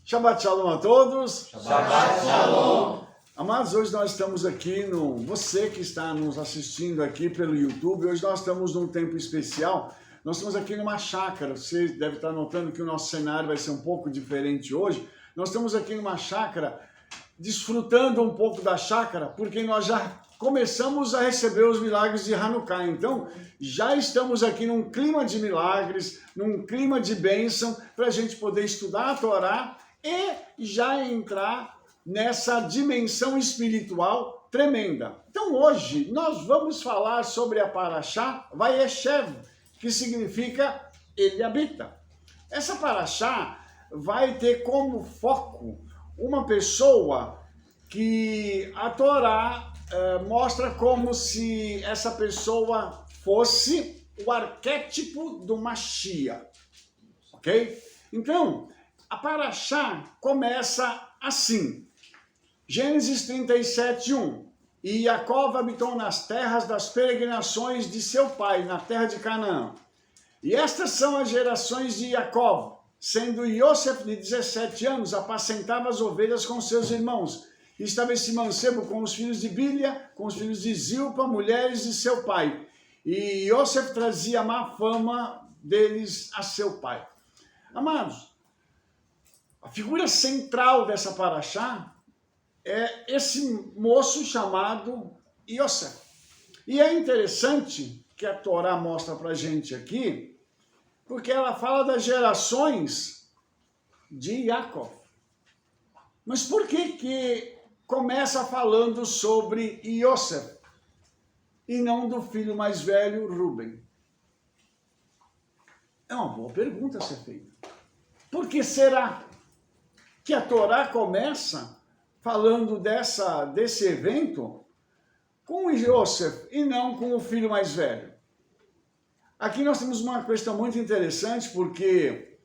Shabbat Shalom a todos. Shabbat Shalom. Amados, hoje nós estamos aqui você que está nos assistindo aqui pelo YouTube, hoje nós estamos num tempo especial. Nós estamos aqui numa chácara. Você deve estar notando que o nosso cenário vai ser um pouco diferente hoje. Nós estamos aqui numa chácara, desfrutando um pouco da chácara, porque nós já começamos a receber os milagres de Hanukkah. Então, já estamos aqui num clima de milagres, num clima de bênção, para a gente poder estudar a Torá e já entrar nessa dimensão espiritual tremenda. Então, hoje, nós vamos falar sobre a Parashá Vayeshev, que significa ele habita. Essa Parashá vai ter como foco uma pessoa que a Torá mostra como se essa pessoa fosse o arquétipo do Mashiach, ok? Então, a Parashá começa assim, Gênesis 37:1, e Jacó habitou nas terras das peregrinações de seu pai, na terra de Canaã. E estas são as gerações de Jacó, sendo Yosef de 17 anos, apacentava as ovelhas com seus irmãos, e estava-se mancebo com os filhos de Bilha, com os filhos de Zilpa, mulheres de seu pai. E Yosef trazia má fama deles a seu pai. Amados, a figura central dessa Parashá é esse moço chamado Yosef. E é interessante que a Torá mostra pra gente aqui, porque ela fala das gerações de Jacó. Mas por que começa falando sobre Yosef e não do filho mais velho, Ruben? É uma boa pergunta a ser feita. Por que será que a Torá começa falando desse evento com Yosef e não com o filho mais velho? Aqui nós temos uma questão muito interessante, porque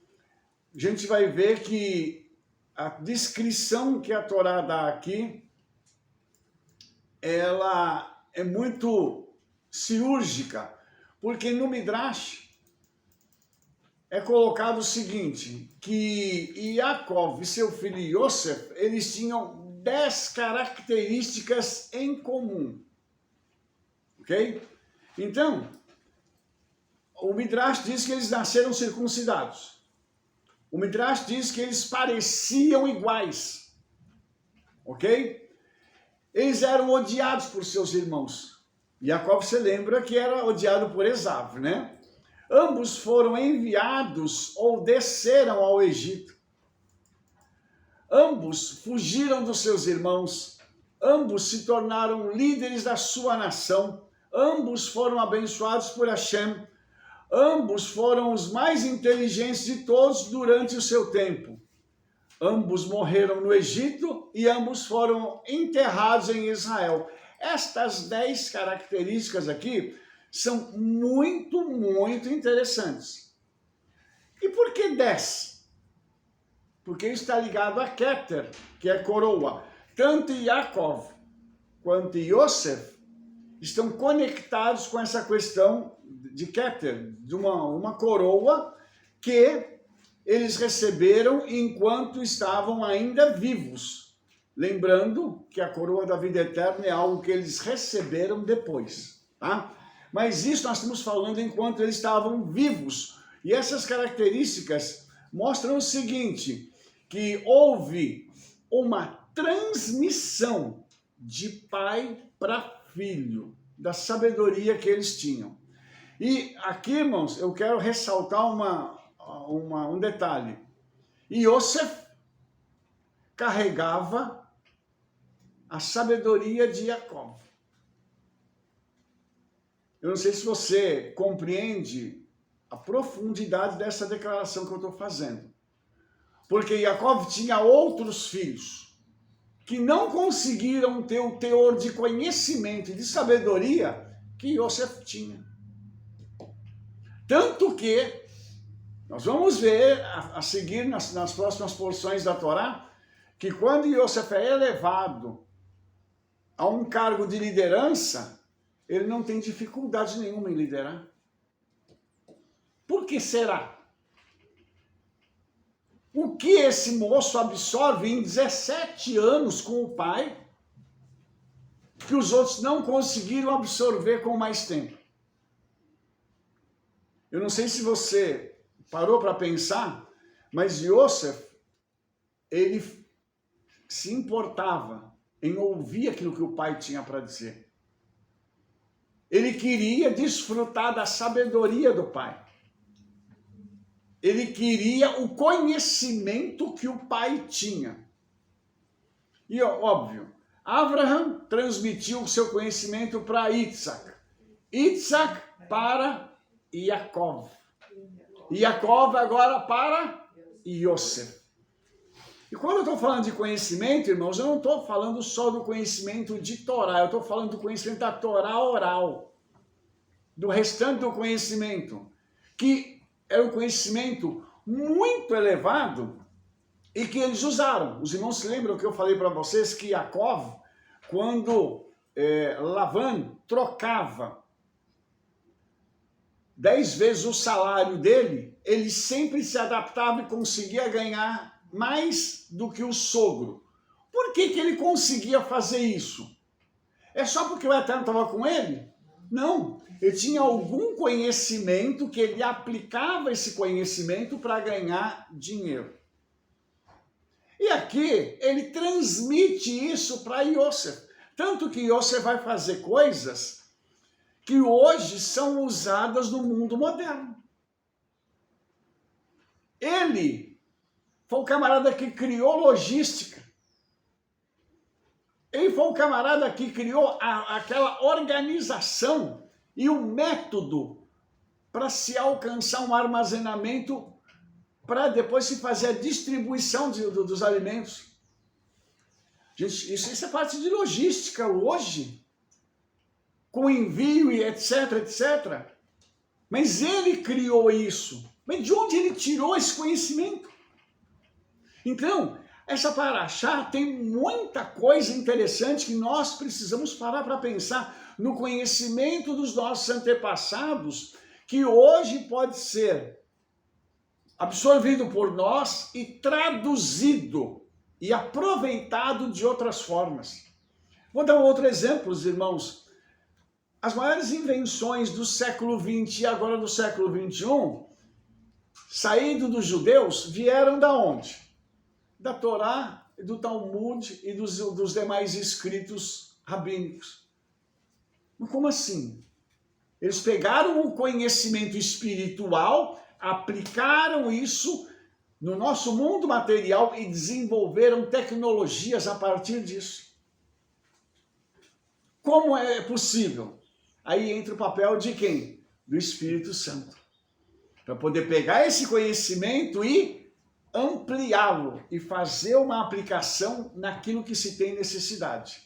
a gente vai ver que a descrição que a Torá dá aqui, ela é muito cirúrgica, porque no Midrash é colocado o seguinte, que Jacó e seu filho Yosef, eles tinham 10 características em comum, ok? Então, o Midrash diz que eles nasceram circuncidados. O Midrash diz que eles pareciam iguais, ok? Eles eram odiados por seus irmãos. Jacó, você lembra que era odiado por Esaú, né? Ambos foram enviados ou desceram ao Egito. Ambos fugiram dos seus irmãos. Ambos se tornaram líderes da sua nação. Ambos foram abençoados por Hashem. Ambos foram os mais inteligentes de todos durante o seu tempo. Ambos morreram no Egito e ambos foram enterrados em Israel. Estas 10 características aqui são muito, muito interessantes. E por que 10? Porque está ligado a Keter, que é coroa. Tanto Yaakov quanto Yosef estão conectados com essa questão de Keter, de uma coroa que eles receberam enquanto estavam ainda vivos. Lembrando que a coroa da vida eterna é algo que eles receberam depois, tá? Mas isso nós estamos falando enquanto eles estavam vivos. E essas características mostram o seguinte, que houve uma transmissão de pai para filho, da sabedoria que eles tinham. E aqui, irmãos, eu quero ressaltar um detalhe. Yosef carregava a sabedoria de Jacó. Eu não sei se você compreende a profundidade dessa declaração que eu estou fazendo. Porque Jacó tinha outros filhos que não conseguiram ter o teor de conhecimento e de sabedoria que Yosef tinha. Tanto que, nós vamos ver a seguir nas próximas porções da Torá, que quando Yosef é elevado a um cargo de liderança, ele não tem dificuldade nenhuma em liderar. Por que será? o que esse moço absorve em 17 anos com o pai, que os outros não conseguiram absorver com mais tempo. Eu não sei se você parou para pensar, mas Yosef, ele se importava em ouvir aquilo que o pai tinha para dizer. Ele queria desfrutar da sabedoria do pai. Ele queria o conhecimento que o pai tinha. E óbvio, Abraham transmitiu o seu conhecimento para Isaac. Isaac para Yaakov. Yaakov agora para Yosef. E quando eu estou falando de conhecimento, irmãos, eu não estou falando só do conhecimento de Torá, eu estou falando do conhecimento da Torá oral, do restante do conhecimento, que é um conhecimento muito elevado e que eles usaram. Os irmãos se lembram que eu falei para vocês que Yaakov, quando Lavan trocava 10 vezes o salário dele, ele sempre se adaptava e conseguia ganhar mais do que o sogro. Por que ele conseguia fazer isso? É só porque o Eterno estava com ele? Não. Ele tinha algum conhecimento que ele aplicava esse conhecimento para ganhar dinheiro. E aqui ele transmite isso para Yosef. Tanto que Yosef vai fazer coisas que hoje são usadas no mundo moderno. Ele foi o camarada que criou logística. Ele foi o camarada que criou aquela organização e o método para se alcançar um armazenamento para depois se fazer a distribuição dos alimentos. Gente, isso é parte de logística hoje, com envio e etc, etc. Mas ele criou isso. Mas de onde ele tirou esse conhecimento? Então, essa paraxá tem muita coisa interessante que nós precisamos parar para pensar no conhecimento dos nossos antepassados, que hoje pode ser absorvido por nós e traduzido e aproveitado de outras formas. Vou dar um outro exemplo, irmãos. As maiores invenções do século XX e agora do século XXI, saído dos judeus, vieram da onde? Da Torá, do Talmud e dos demais escritos rabínicos. Mas como assim? Eles pegaram o conhecimento espiritual, aplicaram isso no nosso mundo material e desenvolveram tecnologias a partir disso. Como é possível? Aí entra o papel de quem? Do Espírito Santo. Para poder pegar esse conhecimento e ampliá-lo e fazer uma aplicação naquilo que se tem necessidade.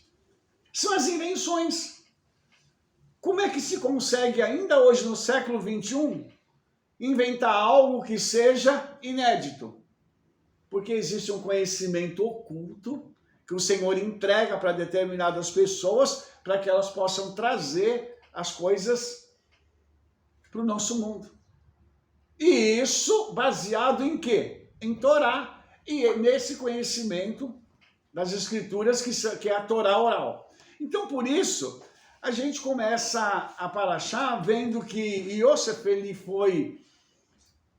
São as invenções. Como é que se consegue ainda hoje no século XXI inventar algo que seja inédito? Porque existe um conhecimento oculto que o Senhor entrega para determinadas pessoas para que elas possam trazer as coisas para o nosso mundo. E isso baseado em quê? Em Torá e nesse conhecimento das Escrituras que é a Torá oral. Então, por isso, a gente começa a paraxá vendo que Yosef ele foi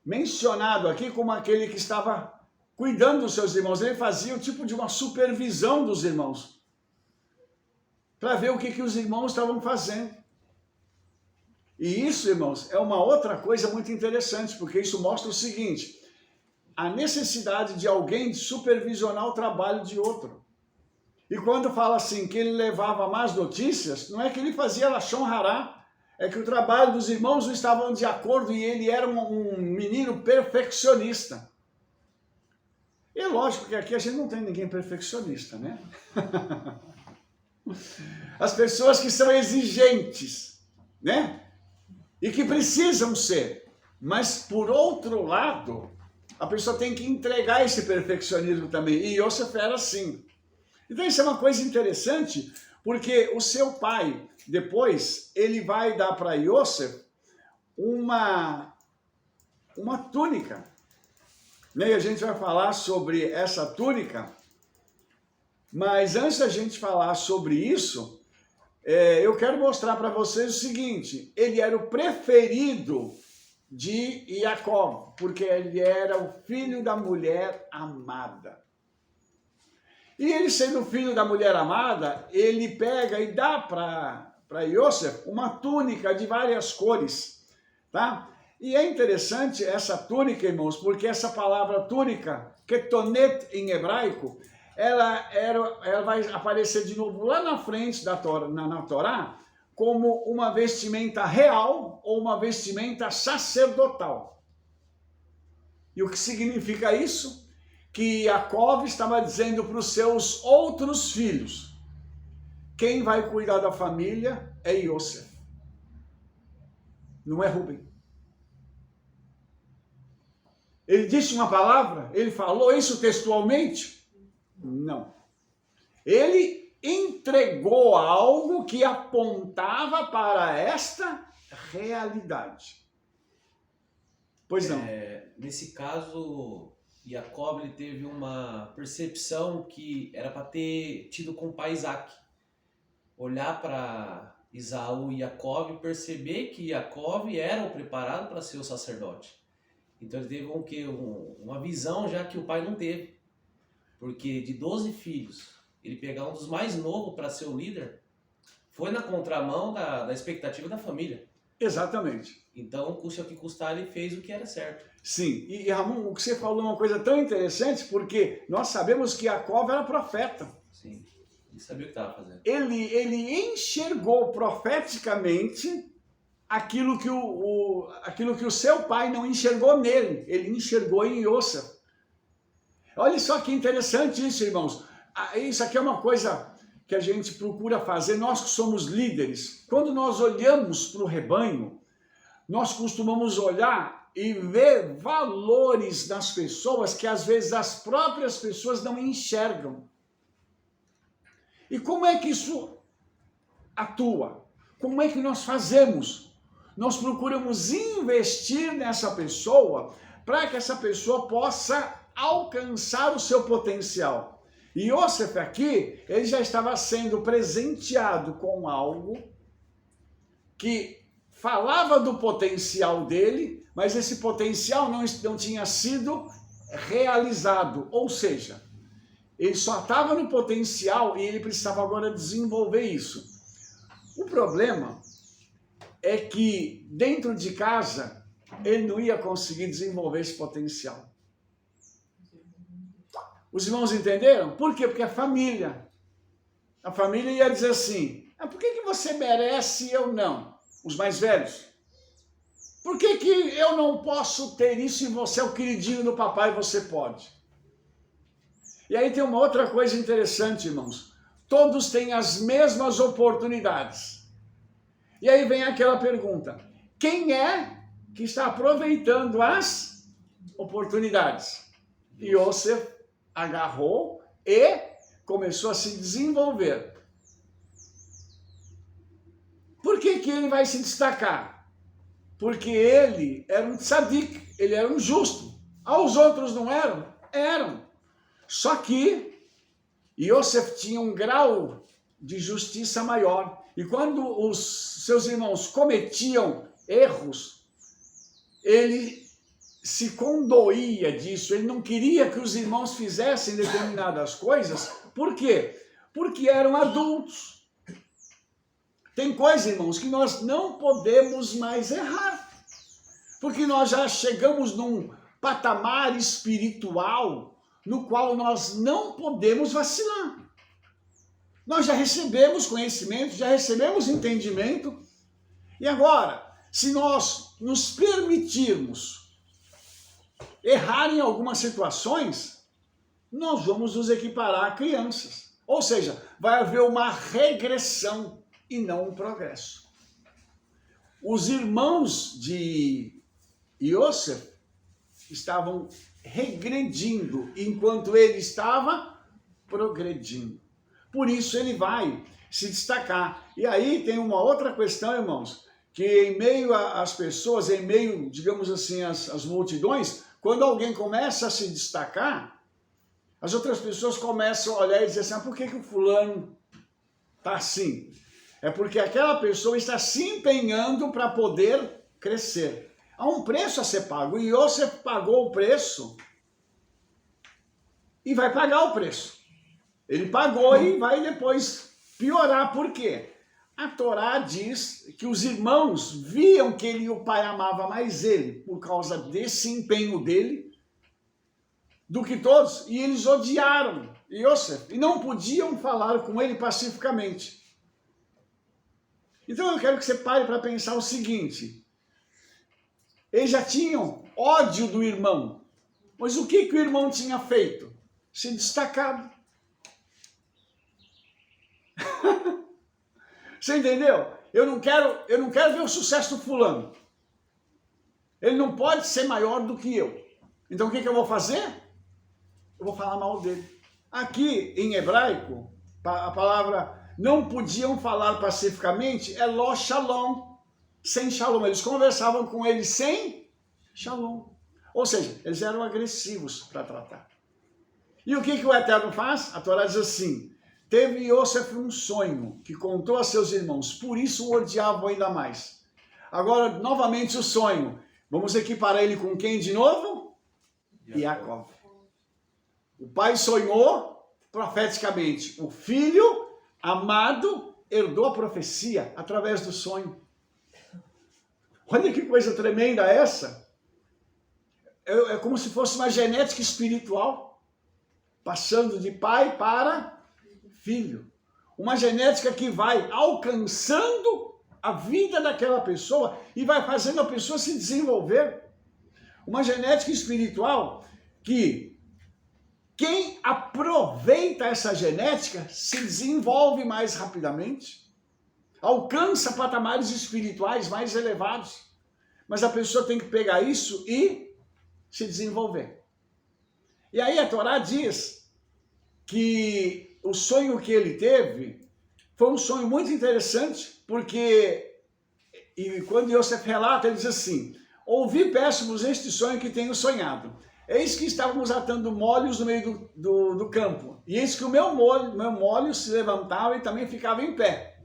mencionado aqui como aquele que estava cuidando dos seus irmãos. Ele fazia o tipo de uma supervisão dos irmãos para ver o que os irmãos estavam fazendo. E isso, irmãos, é uma outra coisa muito interessante, porque isso mostra o seguinte: a necessidade de alguém supervisionar o trabalho de outro. E quando fala assim que ele levava más notícias, não é que ele fazia lachon hará, é que o trabalho dos irmãos não estavam de acordo e ele era um menino perfeccionista. E é lógico que aqui a gente não tem ninguém perfeccionista, né? As pessoas que são exigentes, né? E que precisam ser. Mas, por outro lado, a pessoa tem que entregar esse perfeccionismo também. E Yosef era assim. Então isso é uma coisa interessante, porque o seu pai, depois, ele vai dar para Yosef uma túnica. E a gente vai falar sobre essa túnica, mas antes da gente falar sobre isso, eu quero mostrar para vocês o seguinte: ele era o preferido de Jacó, porque ele era o filho da mulher amada. E ele sendo filho da mulher amada, ele pega e dá para Yosef uma túnica de várias cores, tá? E é interessante essa túnica, irmãos, porque essa palavra túnica, ketonet em hebraico, ela vai aparecer de novo lá na frente da na Torá, como uma vestimenta real ou uma vestimenta sacerdotal. E o que significa isso? Que Jacó estava dizendo para os seus outros filhos: quem vai cuidar da família é Yosef, não é Rubem. Ele disse uma palavra? Ele falou isso textualmente? Não. Ele entregou algo que apontava para esta realidade. Pois não. Nesse caso, Jacob ele teve uma percepção que era para ter tido com o pai Isaac. Olhar para Esaú e Jacob e perceber que Jacob era o preparado para ser o sacerdote. Então ele teve uma visão já que o pai não teve. Porque de 12 filhos, ele pegar um dos mais novos para ser o líder, foi na contramão da expectativa da família. Exatamente. Então, custe o que custar, ele fez o que era certo. Sim, e Ramon, o que você falou é uma coisa tão interessante, porque nós sabemos que Jacó era profeta. Sim, ele sabia o que estava fazendo. Ele enxergou profeticamente aquilo que o seu pai não enxergou nele, ele enxergou em Yosef. Olha só que interessante isso, irmãos. Isso aqui é uma coisa que a gente procura fazer, nós que somos líderes. Quando nós olhamos para o rebanho, nós costumamos olhar e ver valores nas pessoas que às vezes as próprias pessoas não enxergam. E como é que isso atua? Como é que nós fazemos? Nós procuramos investir nessa pessoa para que essa pessoa possa alcançar o seu potencial. E Yosef aqui, ele já estava sendo presenteado com algo que falava do potencial dele, mas esse potencial não tinha sido realizado. Ou seja, ele só estava no potencial e ele precisava agora desenvolver isso. O problema é que dentro de casa ele não ia conseguir desenvolver esse potencial. Os irmãos entenderam? Por quê? Porque a família ia dizer assim: por que você merece e eu não? Os mais velhos. Por que eu não posso ter isso e você é o queridinho do papai e você pode? E aí tem uma outra coisa interessante, irmãos. Todos têm as mesmas oportunidades. E aí vem aquela pergunta: quem é que está aproveitando as oportunidades? Yosef agarrou e começou a se desenvolver. Por que ele vai se destacar? Porque ele era um tzadik, ele era um justo. Os outros não eram? Eram. Só que Yosef tinha um grau de justiça maior. E quando os seus irmãos cometiam erros, ele se condoía disso, ele não queria que os irmãos fizessem determinadas coisas. Por quê? Porque eram adultos. Tem coisa, irmãos, que nós não podemos mais errar, porque nós já chegamos num patamar espiritual no qual nós não podemos vacilar. Nós já recebemos conhecimento, já recebemos entendimento, e agora, se nós nos permitirmos errar em algumas situações, nós vamos nos equiparar a crianças. Ou seja, vai haver uma regressão e não um progresso. Os irmãos de Yosef estavam regredindo, enquanto ele estava progredindo. Por isso ele vai se destacar. E aí tem uma outra questão, irmãos, que em meio às pessoas, em meio, digamos assim, às multidões, quando alguém começa a se destacar, as outras pessoas começam a olhar e dizer assim, por que o fulano está assim? É porque aquela pessoa está se empenhando para poder crescer. Há um preço a ser pago, e Yosef pagou o preço e vai pagar o preço. Ele pagou e vai depois piorar. Por quê? A Torá diz que os irmãos viam que o pai amava mais ele por causa desse empenho dele do que todos, e eles odiaram Yosef e não podiam falar com ele pacificamente. Então eu quero que você pare para pensar o seguinte, eles já tinham ódio do irmão, mas o que o irmão tinha feito? Se destacado. Você entendeu? Eu não quero ver o sucesso do fulano. Ele não pode ser maior do que eu. Então o que eu vou fazer? Eu vou falar mal dele. Aqui em hebraico, a palavra não podiam falar pacificamente é lo shalom, sem shalom. Eles conversavam com ele sem shalom. Ou seja, eles eram agressivos para tratar. E o que o Eterno faz? A Torá diz assim, teve Yosef um sonho que contou a seus irmãos, por isso o odiavam ainda mais. Agora, novamente o sonho. Vamos equiparar ele com quem de novo? Yaakov. O pai sonhou profeticamente. O filho amado herdou a profecia através do sonho. Olha que coisa tremenda essa. É como se fosse uma genética espiritual, passando de pai para filho. Uma genética que vai alcançando a vida daquela pessoa e vai fazendo a pessoa se desenvolver. Uma genética espiritual que quem aproveita essa genética se desenvolve mais rapidamente, alcança patamares espirituais mais elevados. Mas a pessoa tem que pegar isso e se desenvolver. E aí a Torá diz que o sonho que ele teve foi um sonho muito interessante, porque e quando Yosef relata, ele diz assim, ouvi, peço-vos este sonho que tenho sonhado. Eis que estávamos atando molhos no meio do campo, e eis que o meu molho se levantava e também ficava em pé.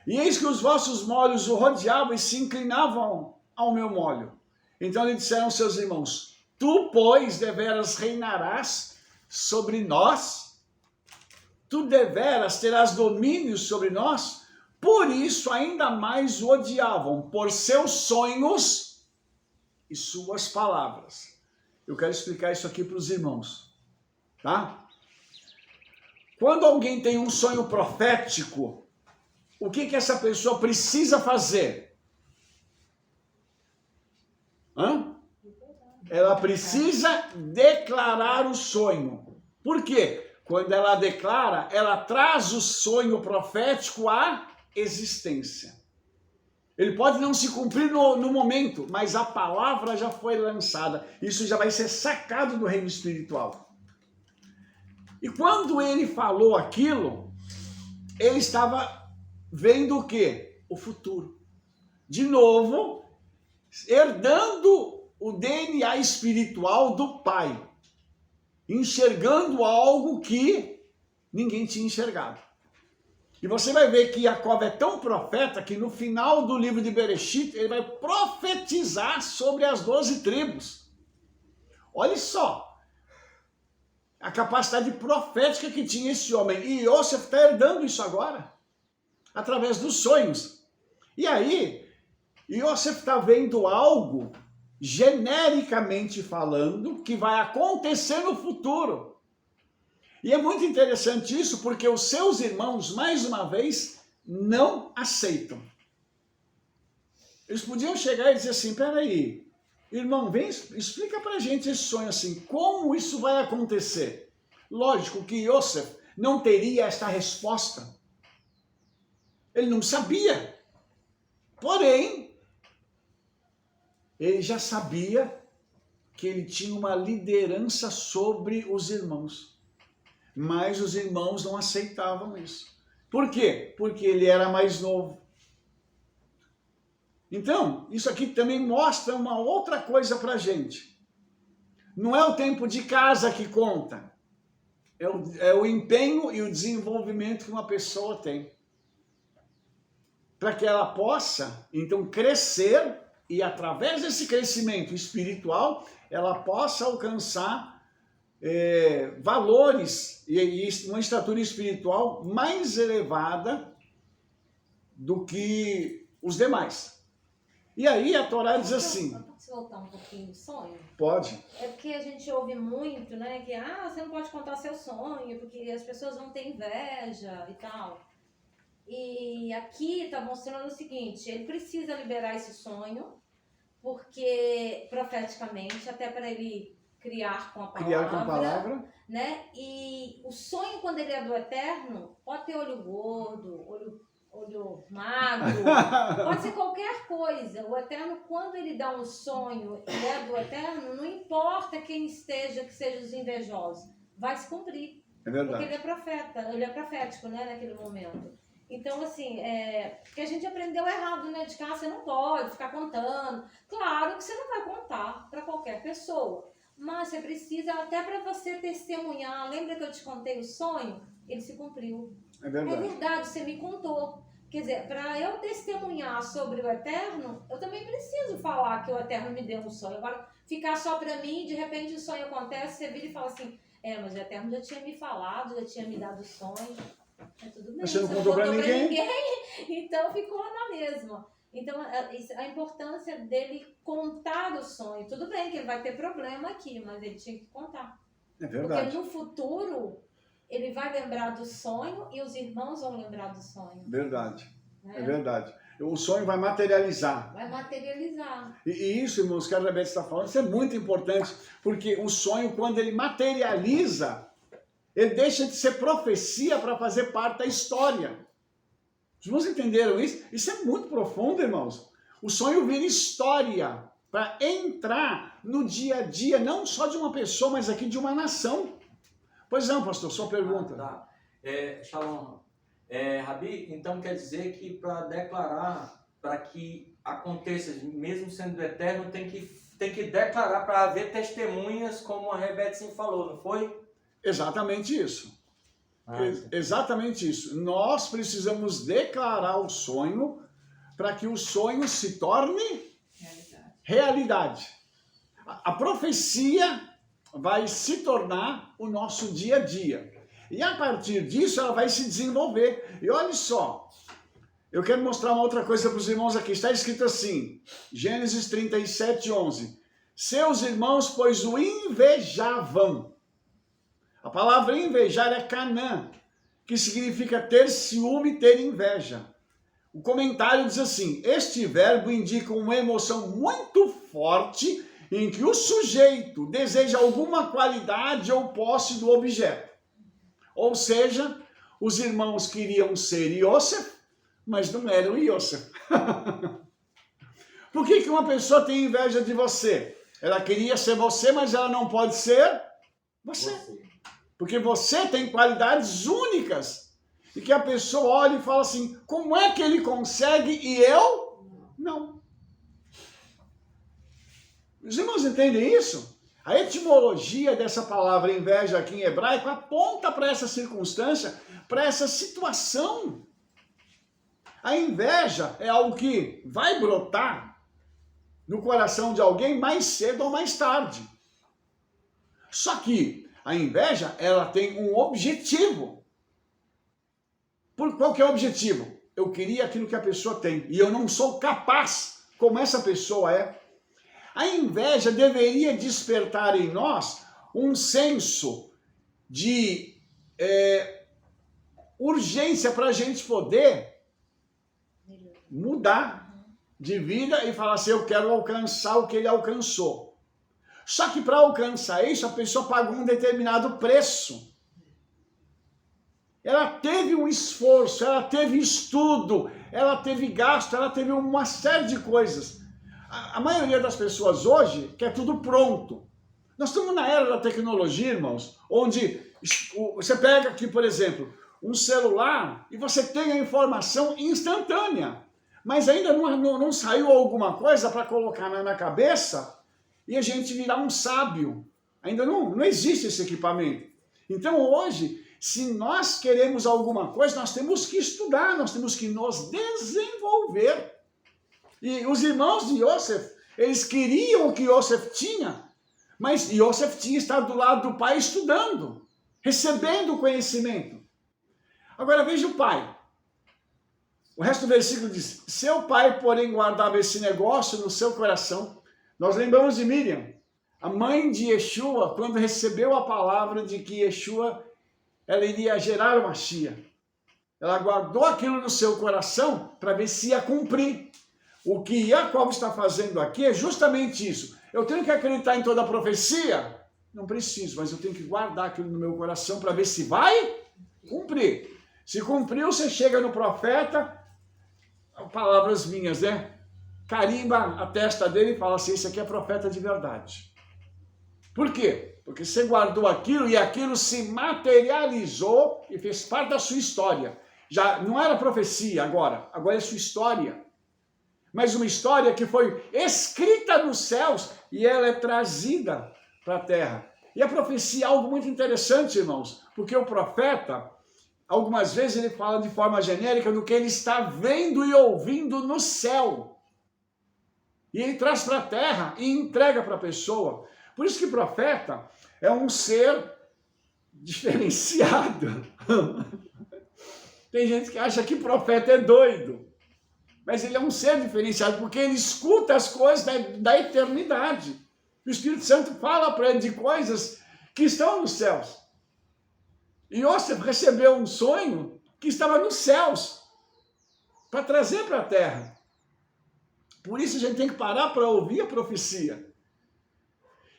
E eis que os vossos molhos o rodeavam e se inclinavam ao meu molho. Então lhe disseram aos seus irmãos, tu, pois, deveras reinarás sobre nós? Tu deveras terás domínio sobre nós? Por isso ainda mais o odiavam, por seus sonhos e suas palavras. Eu quero explicar isso aqui para os irmãos, tá? Quando alguém tem um sonho profético, o que essa pessoa precisa fazer? Ela precisa declarar o sonho. Por quê? Quando ela declara, ela traz o sonho profético à existência. Ele pode não se cumprir no momento, mas a palavra já foi lançada. Isso já vai ser sacado do reino espiritual. E quando ele falou aquilo, ele estava vendo o quê? O futuro. De novo, herdando o DNA espiritual do pai. Enxergando algo que ninguém tinha enxergado. E você vai ver que Jacob é tão profeta que no final do livro de Bereshit, ele vai profetizar sobre as 12 tribos. Olha só, a capacidade profética que tinha esse homem. E Yosef está herdando isso agora, através dos sonhos. E aí, Yosef está vendo algo, genericamente falando, que vai acontecer no futuro. E é muito interessante isso, porque os seus irmãos, mais uma vez, não aceitam. Eles podiam chegar e dizer assim, peraí, irmão, vem, explica pra gente esse sonho assim, como isso vai acontecer? Lógico que Yosef não teria esta resposta. Ele não sabia. Porém, ele já sabia que ele tinha uma liderança sobre os irmãos. Mas os irmãos não aceitavam isso. Por quê? Porque ele era mais novo. Então, isso aqui também mostra uma outra coisa para a gente. Não é o tempo de casa que conta, é o empenho e o desenvolvimento que uma pessoa tem. Para que ela possa, então, crescer e, através desse crescimento espiritual, ela possa alcançar valores e uma estatura espiritual mais elevada do que os demais. E aí a Torá diz assim... Posso voltar um pouquinho do sonho? Pode. É porque a gente ouve muito, né, que você não pode contar seu sonho, porque as pessoas vão ter inveja e tal. E aqui está mostrando o seguinte, ele precisa liberar esse sonho, porque profeticamente, até para ele criar com a palavra, né? E o sonho, quando ele é do Eterno, pode ter olho gordo, olho magro, pode ser qualquer coisa. O Eterno, quando ele dá um sonho e é do Eterno, não importa quem esteja, que sejam os invejosos, vai se cumprir. É verdade. Porque ele é profeta, ele é profético, né, naquele momento. Então, assim, porque a gente aprendeu errado, né, de cá você não pode ficar contando. Claro que você não vai contar para qualquer pessoa, mas você precisa, até para você testemunhar. Lembra que eu te contei o sonho? Ele se cumpriu. É verdade. É verdade, você me contou. Quer dizer, para eu testemunhar sobre o Eterno, eu também preciso falar que o Eterno me deu um sonho. Agora, ficar só para mim, de repente o sonho acontece, você vira e fala assim, mas o Eterno já tinha me falado, já tinha me dado o sonho. Tudo bem, mas você não contou para ninguém, então ficou na mesma. Então, a importância dele contar o sonho. Tudo bem que ele vai ter problema aqui, mas ele tinha que contar. É verdade. Porque no futuro... ele vai lembrar do sonho e os irmãos vão lembrar do sonho. Verdade, né? É verdade. O sonho vai materializar. Vai materializar. E isso, irmãos, que a Rebeca está falando, isso é muito importante, porque o sonho, quando ele materializa, ele deixa de ser profecia para fazer parte da história. Os irmãos entenderam isso? Isso é muito profundo, irmãos. O sonho vira história para entrar no dia a dia, não só de uma pessoa, mas aqui de uma nação. Pois não, pastor, sua pergunta. Tá. Shalom. Rabi, então quer dizer que para declarar, para que aconteça, mesmo sendo do Eterno, tem que declarar para haver testemunhas, como a Rebeca falou, não foi? Exatamente isso. Exatamente isso. Nós precisamos declarar o sonho para que o sonho se torne realidade. A profecia vai se tornar o nosso dia a dia. E a partir disso ela vai se desenvolver. E olha só, eu quero mostrar uma outra coisa para os irmãos aqui. Está escrito assim, Gênesis 37:11. Seus irmãos, pois, o invejavam. A palavra invejar é Canaã, que significa ter ciúme, ter inveja. O comentário diz assim, este verbo indica uma emoção muito forte em que o sujeito deseja alguma qualidade ou posse do objeto. Ou seja, os irmãos queriam ser Yosef, mas não eram Yosef. Por que uma pessoa tem inveja de você? Ela queria ser você, mas ela não pode ser você. Porque você tem qualidades únicas. E que a pessoa olha e fala assim, como é que ele consegue e eu não? Os irmãos entendem isso? A etimologia dessa palavra inveja aqui em hebraico aponta para essa circunstância, para essa situação. A inveja é algo que vai brotar no coração de alguém mais cedo ou mais tarde. Só que a inveja, ela tem um objetivo. Qual que é o objetivo? Eu queria aquilo que a pessoa tem e eu não sou capaz, como essa pessoa é. A inveja deveria despertar em nós um senso de urgência para a gente poder mudar de vida e falar assim, eu quero alcançar o que ele alcançou. Só que para alcançar isso, a pessoa pagou um determinado preço. Ela teve um esforço, ela teve estudo, ela teve gasto, ela teve uma série de coisas. A maioria das pessoas hoje quer tudo pronto. Nós estamos na era da tecnologia, irmãos, onde você pega aqui, por exemplo, um celular e você tem a informação instantânea. Mas ainda não saiu alguma coisa para colocar na cabeça e a gente virar um sábio. Ainda não existe esse equipamento. Então hoje, se nós queremos alguma coisa, nós temos que estudar, nós temos que nos desenvolver. E os irmãos de Yosef, eles queriam o que Yosef tinha, mas Yosef tinha estado do lado do pai estudando, recebendo o conhecimento. Agora veja o pai. O resto do versículo diz, seu pai, porém, guardava esse negócio no seu coração. Nós lembramos de Miriam, a mãe de Yeshua, quando recebeu a palavra de que Yeshua, ela iria gerar uma Mashiach. Ela guardou aquilo no seu coração para ver se ia cumprir. O que Jacob está fazendo aqui é justamente isso. Eu tenho que acreditar em toda a profecia? Não preciso, mas eu tenho que guardar aquilo no meu coração para ver se vai cumprir. Se cumpriu, você chega no profeta, palavras minhas, né? Carimba a testa dele e fala assim, esse aqui é profeta de verdade. Por quê? Porque você guardou aquilo e aquilo se materializou e fez parte da sua história. Já não era profecia agora é sua história. Mas uma história que foi escrita nos céus e ela é trazida para a terra. E a profecia é algo muito interessante, irmãos, porque o profeta, algumas vezes ele fala de forma genérica do que ele está vendo e ouvindo no céu. E ele traz para a terra e entrega para a pessoa. Por isso que profeta é um ser diferenciado. Tem gente que acha que profeta é doido. Mas ele é um ser diferenciado, porque ele escuta as coisas da eternidade. O Espírito Santo fala para ele de coisas que estão nos céus. E Yosef recebeu um sonho que estava nos céus, para trazer para a terra. Por isso a gente tem que parar para ouvir a profecia.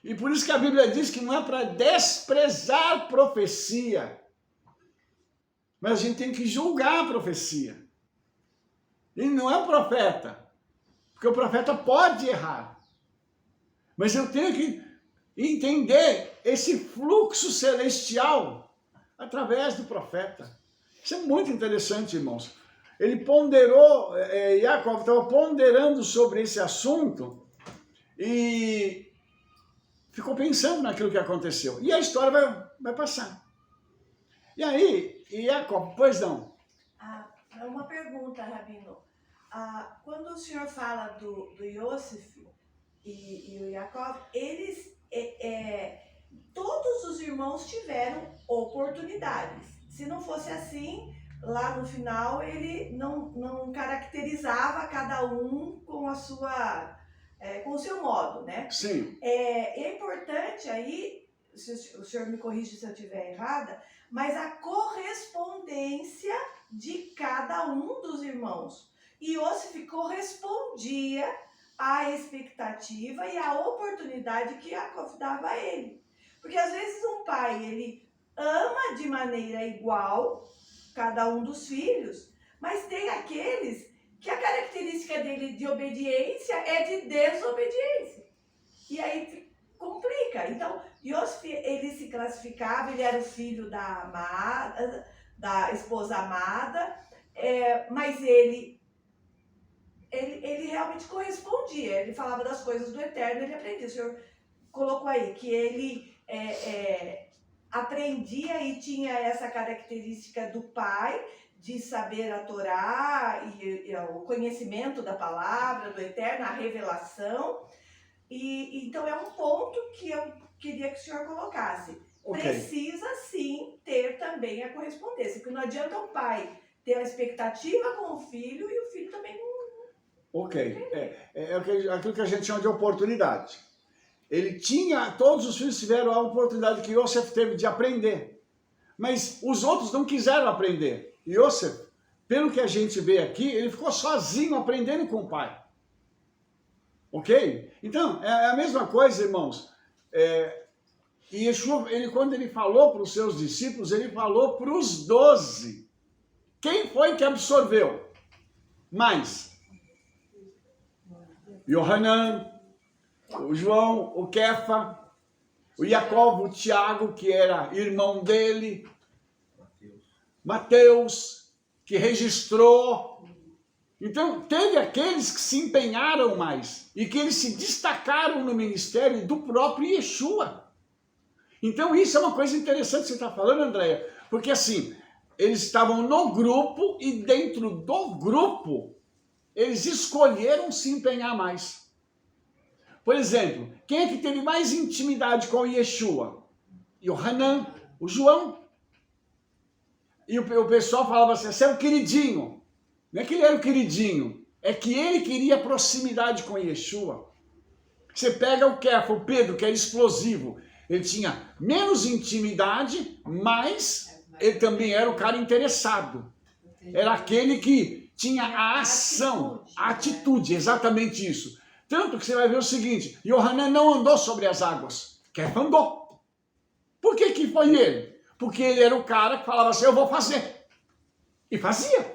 E por isso que a Bíblia diz que não é para desprezar profecia, mas a gente tem que julgar a profecia. Ele não é profeta, porque o profeta pode errar. Mas eu tenho que entender esse fluxo celestial através do profeta. Isso é muito interessante, irmãos. Ele ponderou, Jacob estava ponderando sobre esse assunto e ficou pensando naquilo que aconteceu. E a história vai passar. E aí, Jacob, pois não? Uma pergunta, Rabino. Quando o senhor fala do Yosef e o Jacob, eles, todos os irmãos tiveram oportunidades. Se não fosse assim, lá no final ele não caracterizava cada um com a sua, com o seu modo, né? Sim. É importante aí, o senhor me corrige se eu estiver errada, mas a correspondência de cada um dos irmãos. E Yosef correspondia à expectativa e à oportunidade que Jacob dava a ele. Porque às vezes um pai, ele ama de maneira igual cada um dos filhos, mas tem aqueles que a característica dele de obediência é de desobediência. E aí complica. Então, Yosef, ele se classificava, ele era o filho da esposa amada, mas ele realmente correspondia, ele falava das coisas do eterno, ele aprendia. O senhor colocou aí que ele aprendia e tinha essa característica do pai, de saber a Torá e o conhecimento da palavra, do eterno, a revelação. E então é um ponto que eu queria que o senhor colocasse. Okay. Precisa sim ter também a correspondência, porque não adianta o pai ter a expectativa com o filho e o filho também não. Ok, aquilo que a gente chama de oportunidade. Todos os filhos tiveram a oportunidade que Yosef teve de aprender, mas os outros não quiseram aprender. Yosef, pelo que a gente vê aqui, ele ficou sozinho aprendendo com o pai. Ok? Então, é a mesma coisa, irmãos. E Yeshua, quando ele falou para os seus discípulos, ele falou para os 12. Quem foi que absorveu mais? Yohanan, o João, o Kefa, o Jacob, o Tiago, que era irmão dele, Mateus, que registrou, Então, teve aqueles que se empenharam mais e que eles se destacaram no ministério do próprio Yeshua. Então, isso é uma coisa interessante que você está falando, Andréia, porque assim, eles estavam no grupo e dentro do grupo, eles escolheram se empenhar mais. Por exemplo, quem é que teve mais intimidade com o Yeshua? Yohanan, o João. E o pessoal falava assim, você é o queridinho. Não é que ele era o queridinho, é que ele queria proximidade com Yeshua. Você pega o Kefa, o Pedro, que era explosivo. Ele tinha menos intimidade, mas ele também era o cara interessado. Era aquele que tinha a ação, a atitude, exatamente isso. Tanto que você vai ver o seguinte, Yohanan não andou sobre as águas, Kefa andou. Por que que foi ele? Porque ele era o cara que falava assim, eu vou fazer. E fazia.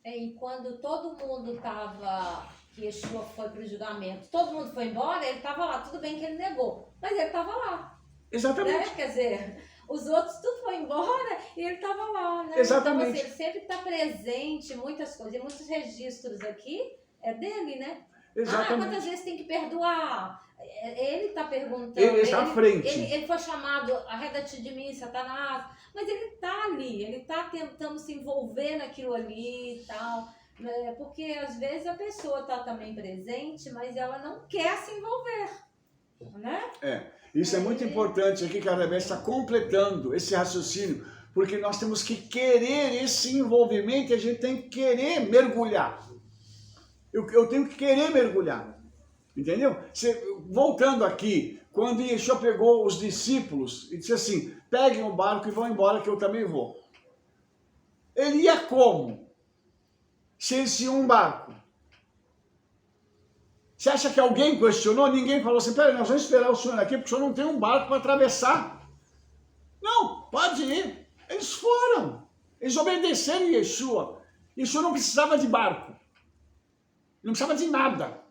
E quando todo mundo estava, que Yeshua foi para o julgamento, todo mundo foi embora, ele estava lá. Tudo bem que ele negou, mas ele estava lá. Exatamente. Né? Quer dizer, os outros tudo foi embora e ele estava lá. Né? Exatamente. Então, assim, ele sempre está presente em muitas coisas. E muitos registros aqui é dele, né? Exatamente. Quantas vezes tem que perdoar? Ele está perguntando. Ele está à frente. Ele foi chamado, arreda-te de mim, Satanás. Mas ele está ali, ele está tentando se envolver naquilo ali e tal. Né? Porque às vezes a pessoa está também presente, mas ela não quer se envolver. Né? Isso é muito importante aqui que a Rebeca está completando esse raciocínio, porque nós temos que querer esse envolvimento e a gente tem que querer mergulhar. Eu tenho que querer mergulhar, entendeu? Voltando aqui, quando Yeshua pegou os discípulos e disse assim, peguem o barco e vão embora que eu também vou. Ele ia como? Se eles tinham um barco. Você acha que alguém questionou? Ninguém falou assim, peraí, nós vamos esperar o senhor aqui porque o senhor não tem um barco para atravessar. Não, pode ir. Eles foram. Eles obedeceram Yeshua. Yeshua não precisava de barco. Não precisava de nada.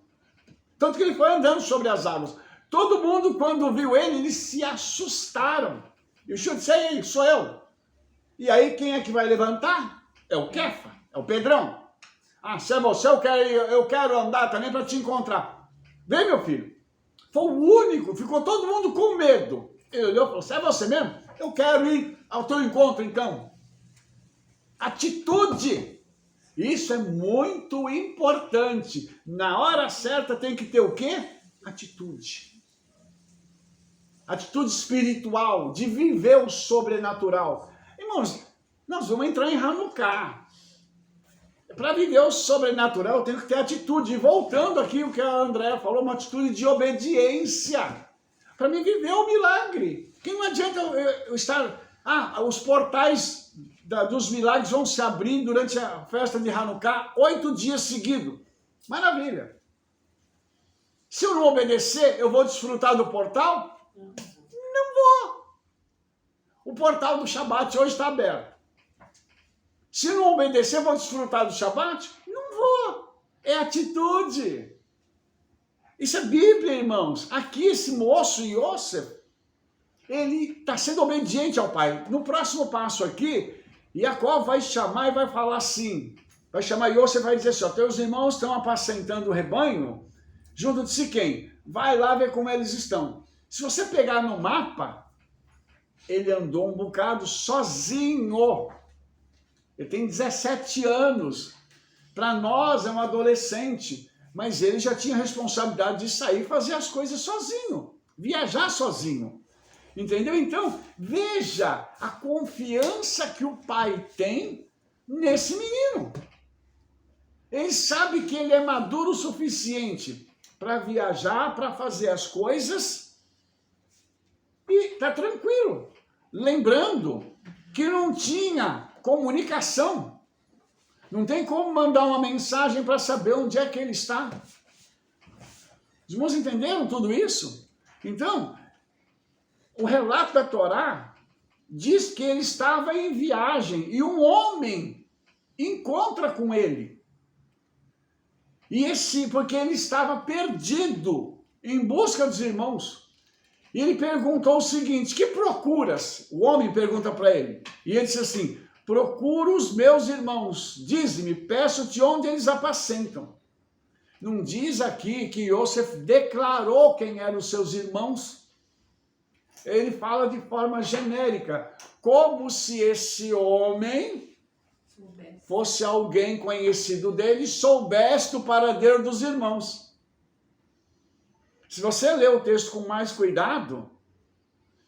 Tanto que ele foi andando sobre as águas. Todo mundo, quando viu ele, eles se assustaram. Yeshua disse, ei, sou eu. E aí, quem é que vai levantar? É o Kefa, é o Pedrão. Ah, se é você, eu quero andar também para te encontrar. Vem, meu filho. Foi o único, ficou todo mundo com medo. Ele olhou e falou, se é você mesmo? Eu quero ir ao teu encontro, então. Atitude. Isso é muito importante. Na hora certa tem que ter o quê? Atitude. Atitude espiritual, de viver o sobrenatural. Irmãos, nós vamos entrar em Hanukkah. Para viver o sobrenatural, eu tenho que ter atitude. E voltando aqui o que a Andréa falou, uma atitude de obediência. Para mim viver o milagre. Que não adianta eu estar... os portais dos milagres vão se abrir durante a festa de Hanukkah 8 dias seguidos. Maravilha. Se eu não obedecer, eu vou desfrutar do portal? Não vou. O portal do Shabat hoje está aberto. Se não obedecer, eu vou desfrutar do Shabat? Não vou. É atitude. Isso é Bíblia, irmãos. Aqui esse moço, Yosef, ele está sendo obediente ao pai. No próximo passo aqui, Jacó vai chamar e vai falar assim, vai chamar Yosef e vai dizer assim, teus irmãos estão apacentando o rebanho, junto de Siquém, vai lá ver como eles estão. Se você pegar no mapa, ele andou um bocado sozinho. Ele tem 17 anos. Para nós é um adolescente, mas ele já tinha responsabilidade de sair e fazer as coisas sozinho, viajar sozinho. Entendeu? Então, veja a confiança que o pai tem nesse menino. Ele sabe que ele é maduro o suficiente para viajar, para fazer as coisas e está tranquilo. Lembrando que não tinha comunicação. Não tem como mandar uma mensagem para saber onde é que ele está. Os irmãos entenderam tudo isso? Então, o relato da Torá diz que ele estava em viagem e um homem encontra com ele. Porque ele estava perdido em busca dos irmãos. E ele perguntou o seguinte, que procuras? O homem pergunta para ele. E ele disse assim, procuro os meus irmãos, dize-me, peço-te onde eles apacentam. Não diz aqui que Yosef declarou quem eram os seus irmãos. Ele fala de forma genérica, como se esse homem fosse alguém conhecido dele e soubesse o paradeiro dos irmãos. Se você ler o texto com mais cuidado,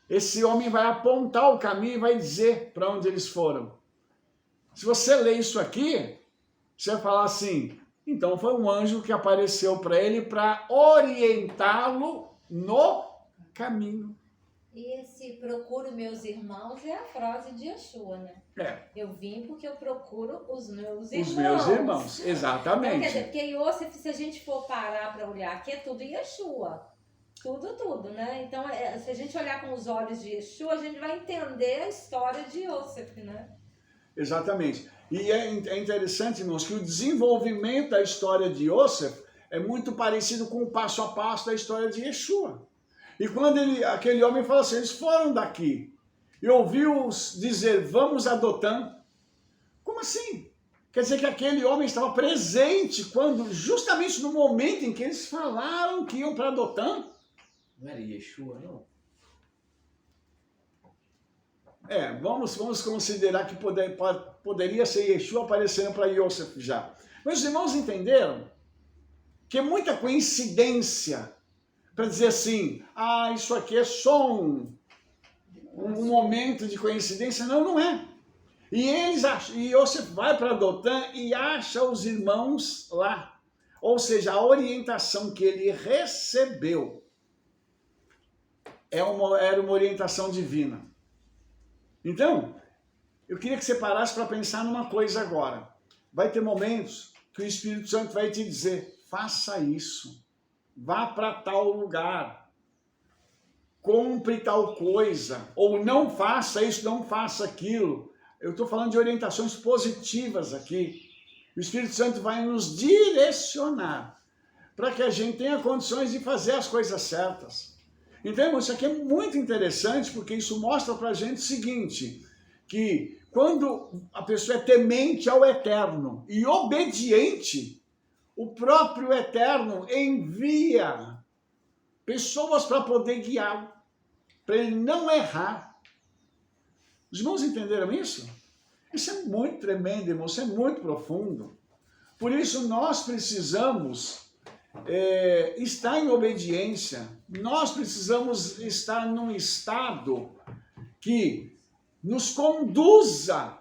esse homem vai apontar o caminho e vai dizer para onde eles foram. Se você ler isso aqui, você vai falar assim, então foi um anjo que apareceu para ele para orientá-lo no caminho. E esse procuro meus irmãos é a frase de Yeshua, né? É. Eu vim porque eu procuro os meus irmãos. Os meus irmãos, Então, exatamente. quer dizer, porque Yosef, se a gente for parar para olhar aqui, é tudo Yeshua. Tudo, né? Então, se a gente olhar com os olhos de Yeshua, a gente vai entender a história de Yosef, né? Exatamente. E é interessante, irmãos, que o desenvolvimento da história de Yosef é muito parecido com o passo a passo da história de Yeshua. E quando aquele homem fala assim, eles foram daqui, e ouviu-os dizer, vamos a Dotã. Como assim? Quer dizer que aquele homem estava presente quando, justamente no momento em que eles falaram que iam para Dotã. Não era Yeshua, não? Vamos considerar que poderia ser Yeshua aparecendo para Yosef já. Mas os irmãos entenderam que é muita coincidência para dizer assim, isso aqui é só um momento de coincidência. Não, não é. E Yosef vai para Dotã e acha os irmãos lá. Ou seja, a orientação que ele recebeu era uma orientação divina. Então, eu queria que você parasse para pensar numa coisa agora. Vai ter momentos que o Espírito Santo vai te dizer, faça isso, vá para tal lugar, compre tal coisa, ou não faça isso, não faça aquilo. Eu estou falando de orientações positivas aqui. O Espírito Santo vai nos direcionar para que a gente tenha condições de fazer as coisas certas. Então, isso aqui é muito interessante, porque isso mostra para a gente o seguinte, que quando a pessoa é temente ao Eterno e obediente, o próprio Eterno envia pessoas para poder guiá-lo, para ele não errar. Os irmãos entenderam isso? Isso é muito tremendo, irmão, isso é muito profundo. Por isso nós precisamos estar em obediência, nós precisamos estar num estado que nos conduza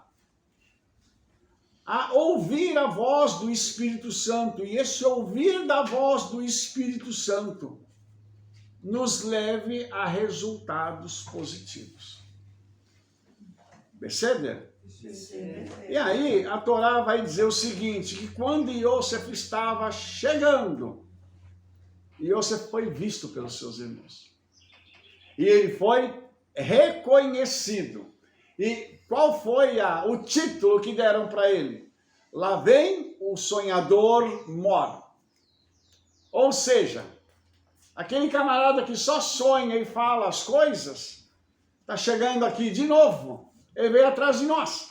a ouvir a voz do Espírito Santo, e esse ouvir da voz do Espírito Santo nos leve a resultados positivos. Percebe? E aí a Torá vai dizer o seguinte, que quando Yosef estava chegando, Yosef foi visto pelos seus irmãos. E ele foi reconhecido. E qual foi o título que deram para ele? Lá vem o sonhador mor. Ou seja, aquele camarada que só sonha e fala as coisas, está chegando aqui de novo. Ele veio atrás de nós.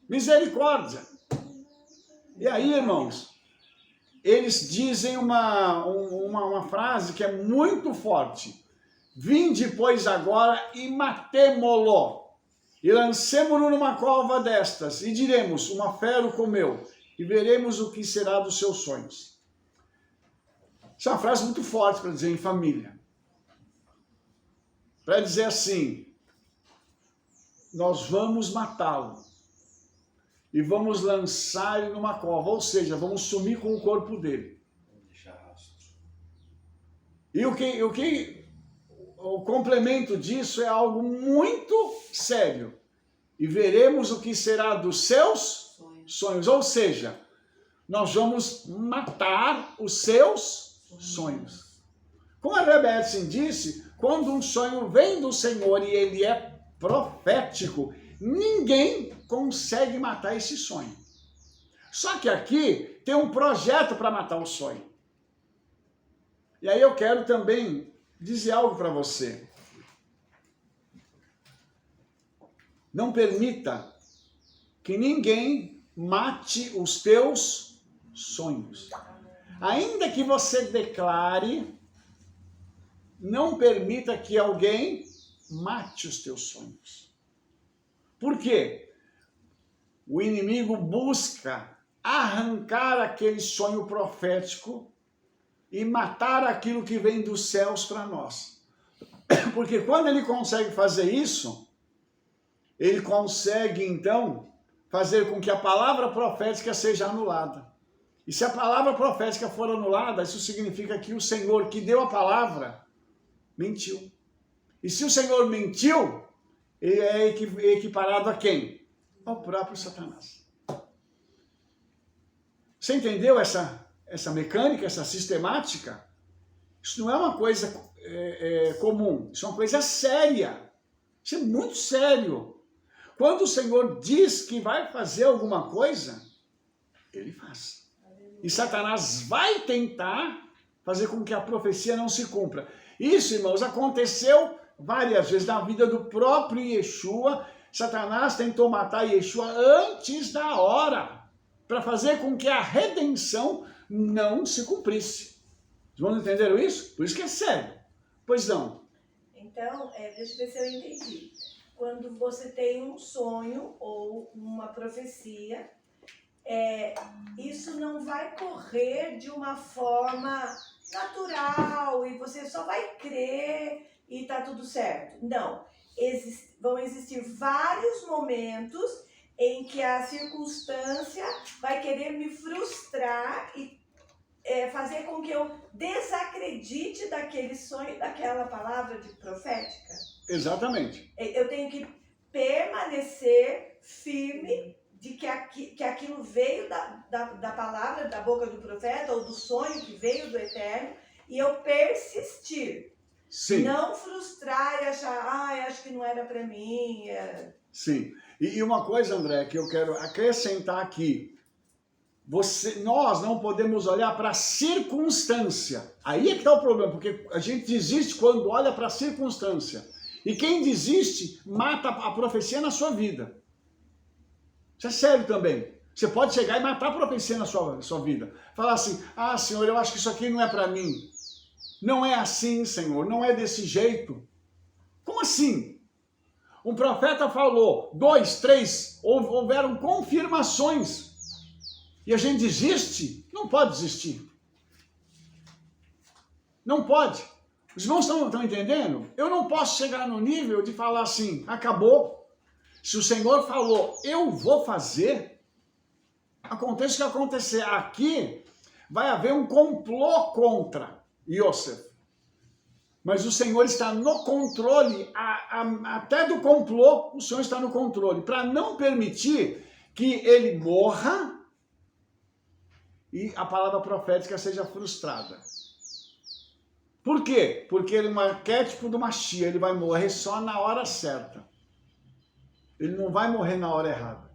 Misericórdia. E aí, irmãos, eles dizem uma frase que é muito forte. Vinde, pois, agora e matemo-lo, e lancemo-no numa cova destas, e diremos, uma fera o comeu, e veremos o que será dos seus sonhos. Isso é uma frase muito forte para dizer em família. Para dizer assim, nós vamos matá-lo, e vamos lançar ele numa cova, ou seja, vamos sumir com o corpo dele. E o complemento disso é algo muito sério. E veremos o que será dos seus sonhos. Ou seja, nós vamos matar os seus sonhos. Como a Rebbe Etzin disse, quando um sonho vem do Senhor e ele é profético, ninguém consegue matar esse sonho. Só que aqui tem um projeto para matar o sonho. E aí eu quero também dizer algo para você. Não permita que ninguém mate os teus sonhos. Ainda que você declare, não permita que alguém mate os teus sonhos. Por quê? O inimigo busca arrancar aquele sonho profético e matar aquilo que vem dos céus para nós. Porque quando ele consegue fazer isso, ele consegue então fazer com que a palavra profética seja anulada. E se a palavra profética for anulada, isso significa que o Senhor que deu a palavra mentiu. E se o Senhor mentiu, ele é equiparado a quem? Ao próprio Satanás. Você entendeu essa mecânica, essa sistemática? Isso não é uma coisa comum, isso é uma coisa séria. Isso é muito sério. Quando o Senhor diz que vai fazer alguma coisa, ele faz. E Satanás vai tentar fazer com que a profecia não se cumpra. Isso, irmãos, aconteceu várias vezes na vida do próprio Yeshua. Satanás tentou matar Yeshua antes da hora, para fazer com que a redenção não se cumprisse. Os irmãos entenderam isso? Por isso que é sério. Pois não. Então, deixa eu ver se eu entendi. Quando você tem um sonho ou uma profecia, isso não vai correr de uma forma natural e você só vai crer e tá tudo certo. Não. Vão existir vários momentos em que a circunstância vai querer me frustrar e fazer com que eu desacredite daquele sonho, daquela palavra profética. Exatamente. Eu tenho que permanecer firme de que aquilo veio da palavra, da boca do profeta, ou do sonho que veio do Eterno, e eu persistir. Sim. Não frustrar e achar, acho que não era para mim. Sim. E uma coisa, André, que eu quero acrescentar aqui. Nós não podemos olhar para a circunstância. Aí é que está o problema, porque a gente desiste quando olha para a circunstância. E quem desiste, mata a profecia na sua vida. Isso é sério também. Você pode chegar e matar a profecia na sua vida. Falar assim, Senhor, eu acho que isso aqui não é para mim. Não é assim, Senhor, não é desse jeito. Como assim? Um profeta falou, 2, 3, houveram confirmações. E a gente desiste? Não pode desistir. Não pode. Os irmãos estão entendendo? Eu não posso chegar no nível de falar assim, acabou. Se o Senhor falou, eu vou fazer, aconteça o que acontecer. Aqui vai haver um complô contra Yosef. Mas o Senhor está no controle, até do complô, o Senhor está no controle, para não permitir que ele morra e a palavra profética seja frustrada. Por quê? Porque ele é um arquétipo do Mashiach, ele vai morrer só na hora certa. Ele não vai morrer na hora errada.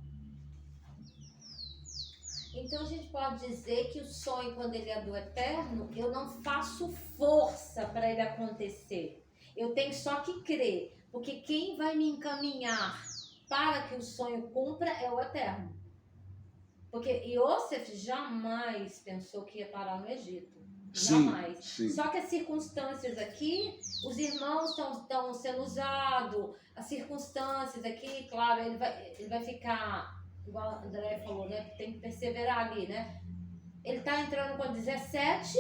Então a gente pode dizer que o sonho, quando ele é do Eterno, eu não faço força para ele acontecer. Eu tenho só que crer, porque quem vai me encaminhar para que o sonho cumpra é o Eterno. Porque Yosef jamais pensou que ia parar no Egito. Jamais. Sim. Só que as circunstâncias aqui, os irmãos estão sendo usados, as circunstâncias aqui, claro, ele vai ficar, igual a André falou, né? Tem que perseverar ali, né? Ele está entrando com 17,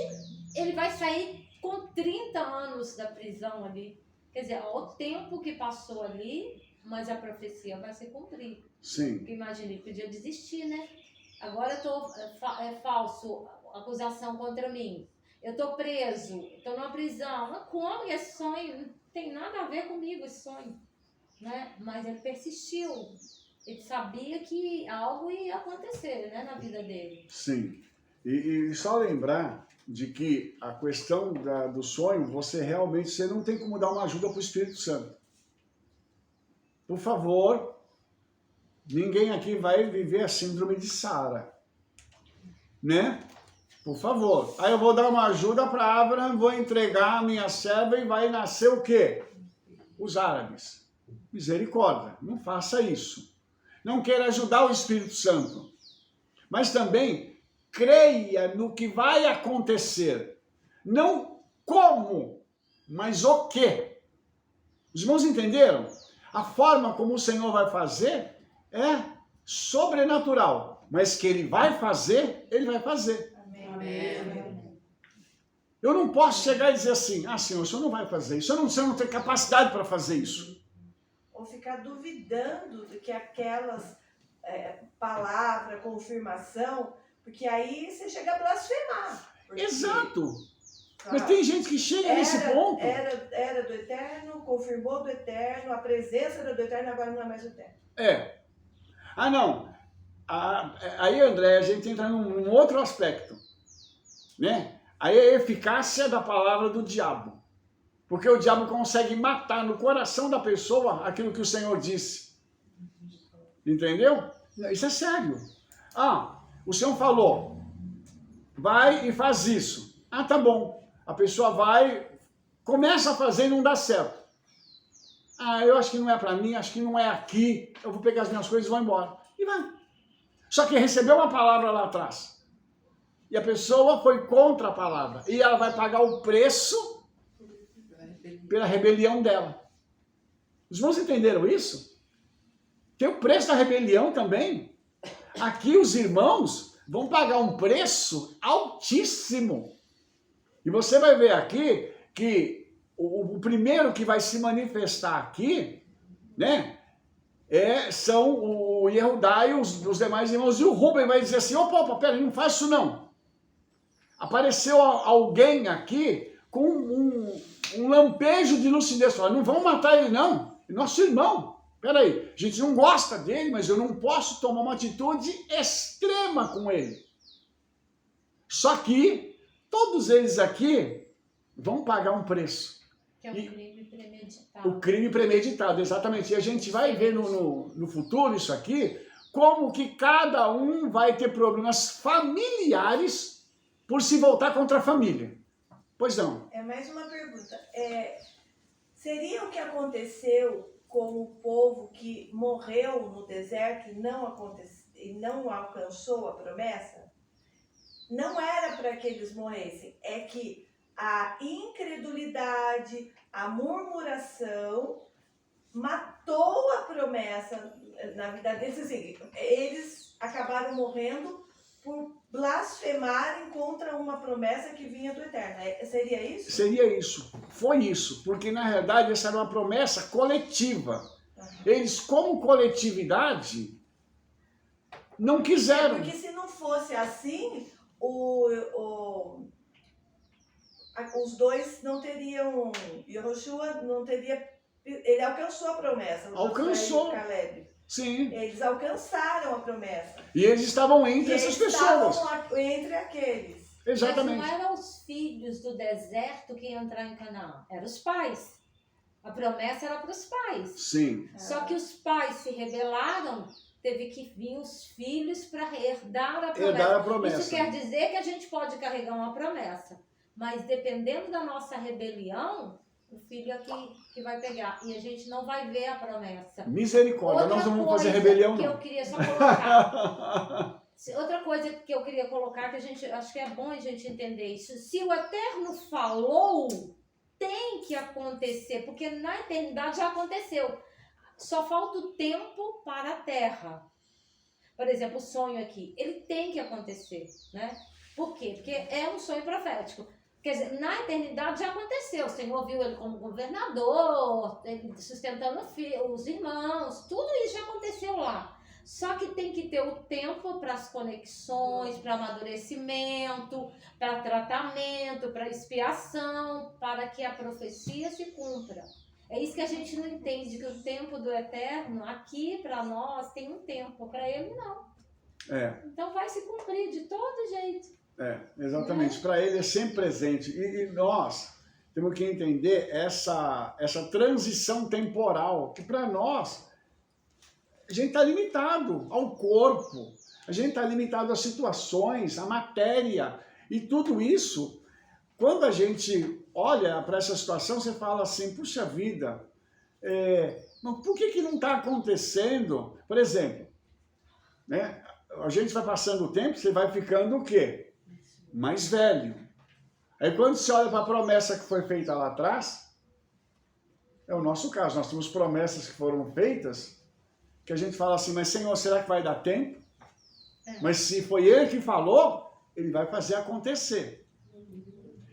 ele vai sair com 30 anos da prisão ali. Quer dizer, o tempo que passou ali, mas a profecia vai se cumprir. Sim. Porque imagina, ele podia desistir, né? Agora é falso, acusação contra mim. Eu estou preso, estou numa prisão. Mas como esse sonho? Não tem nada a ver comigo esse sonho. Né? Mas ele persistiu. Ele sabia que algo ia acontecer, né, na vida dele. Sim. E só lembrar de que a questão do sonho, você não tem como dar uma ajuda para o Espírito Santo. Por favor, ninguém aqui vai viver a síndrome de Sara. Né? Por favor. Aí eu vou dar uma ajuda para Abraham, vou entregar a minha serva e vai nascer o quê? Os árabes. Misericórdia, não faça isso. Não queira ajudar o Espírito Santo. Mas também creia no que vai acontecer. Não como, mas o quê. Os irmãos entenderam? A forma como o Senhor vai fazer é sobrenatural. Mas que Ele vai fazer, Ele vai fazer. Amém. Eu não posso chegar e dizer assim, Senhor, o Senhor não vai fazer isso. O Senhor não tem capacidade para fazer isso. Ou ficar duvidando de que aquelas palavras, confirmação, porque aí você chega a blasfemar. Porque, Exato. claro, Mas tem gente que chega nesse ponto. Era do Eterno, confirmou do Eterno, a presença era do Eterno, agora não é mais do Eterno. Não. Aí, André, a gente entra num outro aspecto, né? Aí é a eficácia da palavra do diabo. Porque o diabo consegue matar no coração da pessoa aquilo que o Senhor disse. Entendeu? Isso é sério. O Senhor falou, vai e faz isso. Tá bom. A pessoa vai, começa a fazer e não dá certo. Eu acho que não é para mim, acho que não é aqui. Eu vou pegar as minhas coisas e vou embora. E vai. Só que recebeu uma palavra lá atrás. E a pessoa foi contra a palavra. E ela vai pagar o preço pela rebelião dela. Os irmãos entenderam isso? Tem o preço da rebelião também. Aqui os irmãos vão pagar um preço altíssimo. E você vai ver aqui que o primeiro que vai se manifestar aqui, né, são o Yehudá e os demais irmãos. E o Rubem vai dizer assim, opa, pera, não faz isso não. Apareceu alguém aqui com um lampejo de lucidez. Fala, não vão matar ele não, é nosso irmão. Peraí, a gente não gosta dele, mas eu não posso tomar uma atitude extrema com ele. Só que todos eles aqui vão pagar um preço. Que é o crime premeditado. O crime premeditado, exatamente. E a gente vai ver no futuro isso aqui, como que cada um vai ter problemas familiares por se voltar contra a família. Pois não. Mais uma pergunta. Seria o que aconteceu com o povo que morreu no deserto e não alcançou a promessa? Não era para que eles morressem, é que a incredulidade, a murmuração matou a promessa na vida deles. Assim, eles acabaram morrendo por blasfemarem contra uma promessa que vinha do Eterno. Seria isso? Seria isso. Foi isso. Porque, na realidade, essa era uma promessa coletiva. Eles, como coletividade, não quiseram. Porque se não fosse assim, os dois não teriam... Yehoshua não teria... Ele alcançou a promessa. Alcançou. Caleb. Sim. Eles alcançaram a promessa. E eles estavam entre essas pessoas. Estavam entre aqueles. Exatamente. Mas não eram os filhos do deserto que iam entrar em Canaã, eram os pais. A promessa era para os pais. Sim. Só que os pais se rebelaram, teve que vir os filhos para herdar a promessa. Herdar a promessa. Isso quer dizer que a gente pode carregar uma promessa, mas dependendo da nossa rebelião, o filho aqui que vai pegar. E a gente não vai ver a promessa. Misericórdia, nós não vamos fazer rebelião, que não. eu queria só colocar. Outra coisa que eu queria colocar, que a gente acho que é bom a gente entender isso. Se o Eterno falou, tem que acontecer, porque na eternidade já aconteceu. Só falta o tempo para a Terra. Por exemplo, o sonho aqui, ele tem que acontecer, né? Por quê? Porque é um sonho profético. Quer dizer, na eternidade já aconteceu. O Senhor viu ele como governador, ele sustentando os irmãos, tudo isso já aconteceu lá. Só que tem que ter o tempo para as conexões, para amadurecimento, para tratamento, para expiação, para que a profecia se cumpra. É isso que a gente não entende, que o tempo do Eterno, aqui para nós, tem um tempo, para ele não. Então vai se cumprir de todo jeito. Exatamente. Para ele é sempre presente. E nós temos que entender essa transição temporal, que para nós, a gente está limitado ao corpo, a gente está limitado às situações, à matéria, e tudo isso, quando a gente olha para essa situação, você fala assim, puxa vida, Mas por que não está acontecendo? Por exemplo, né? A gente vai passando o tempo, você vai ficando o quê? Mais velho. Aí quando você olha para a promessa que foi feita lá atrás, é o nosso caso. Nós temos promessas que foram feitas, que a gente fala assim, mas Senhor, será que vai dar tempo? Mas se foi Ele que falou, Ele vai fazer acontecer.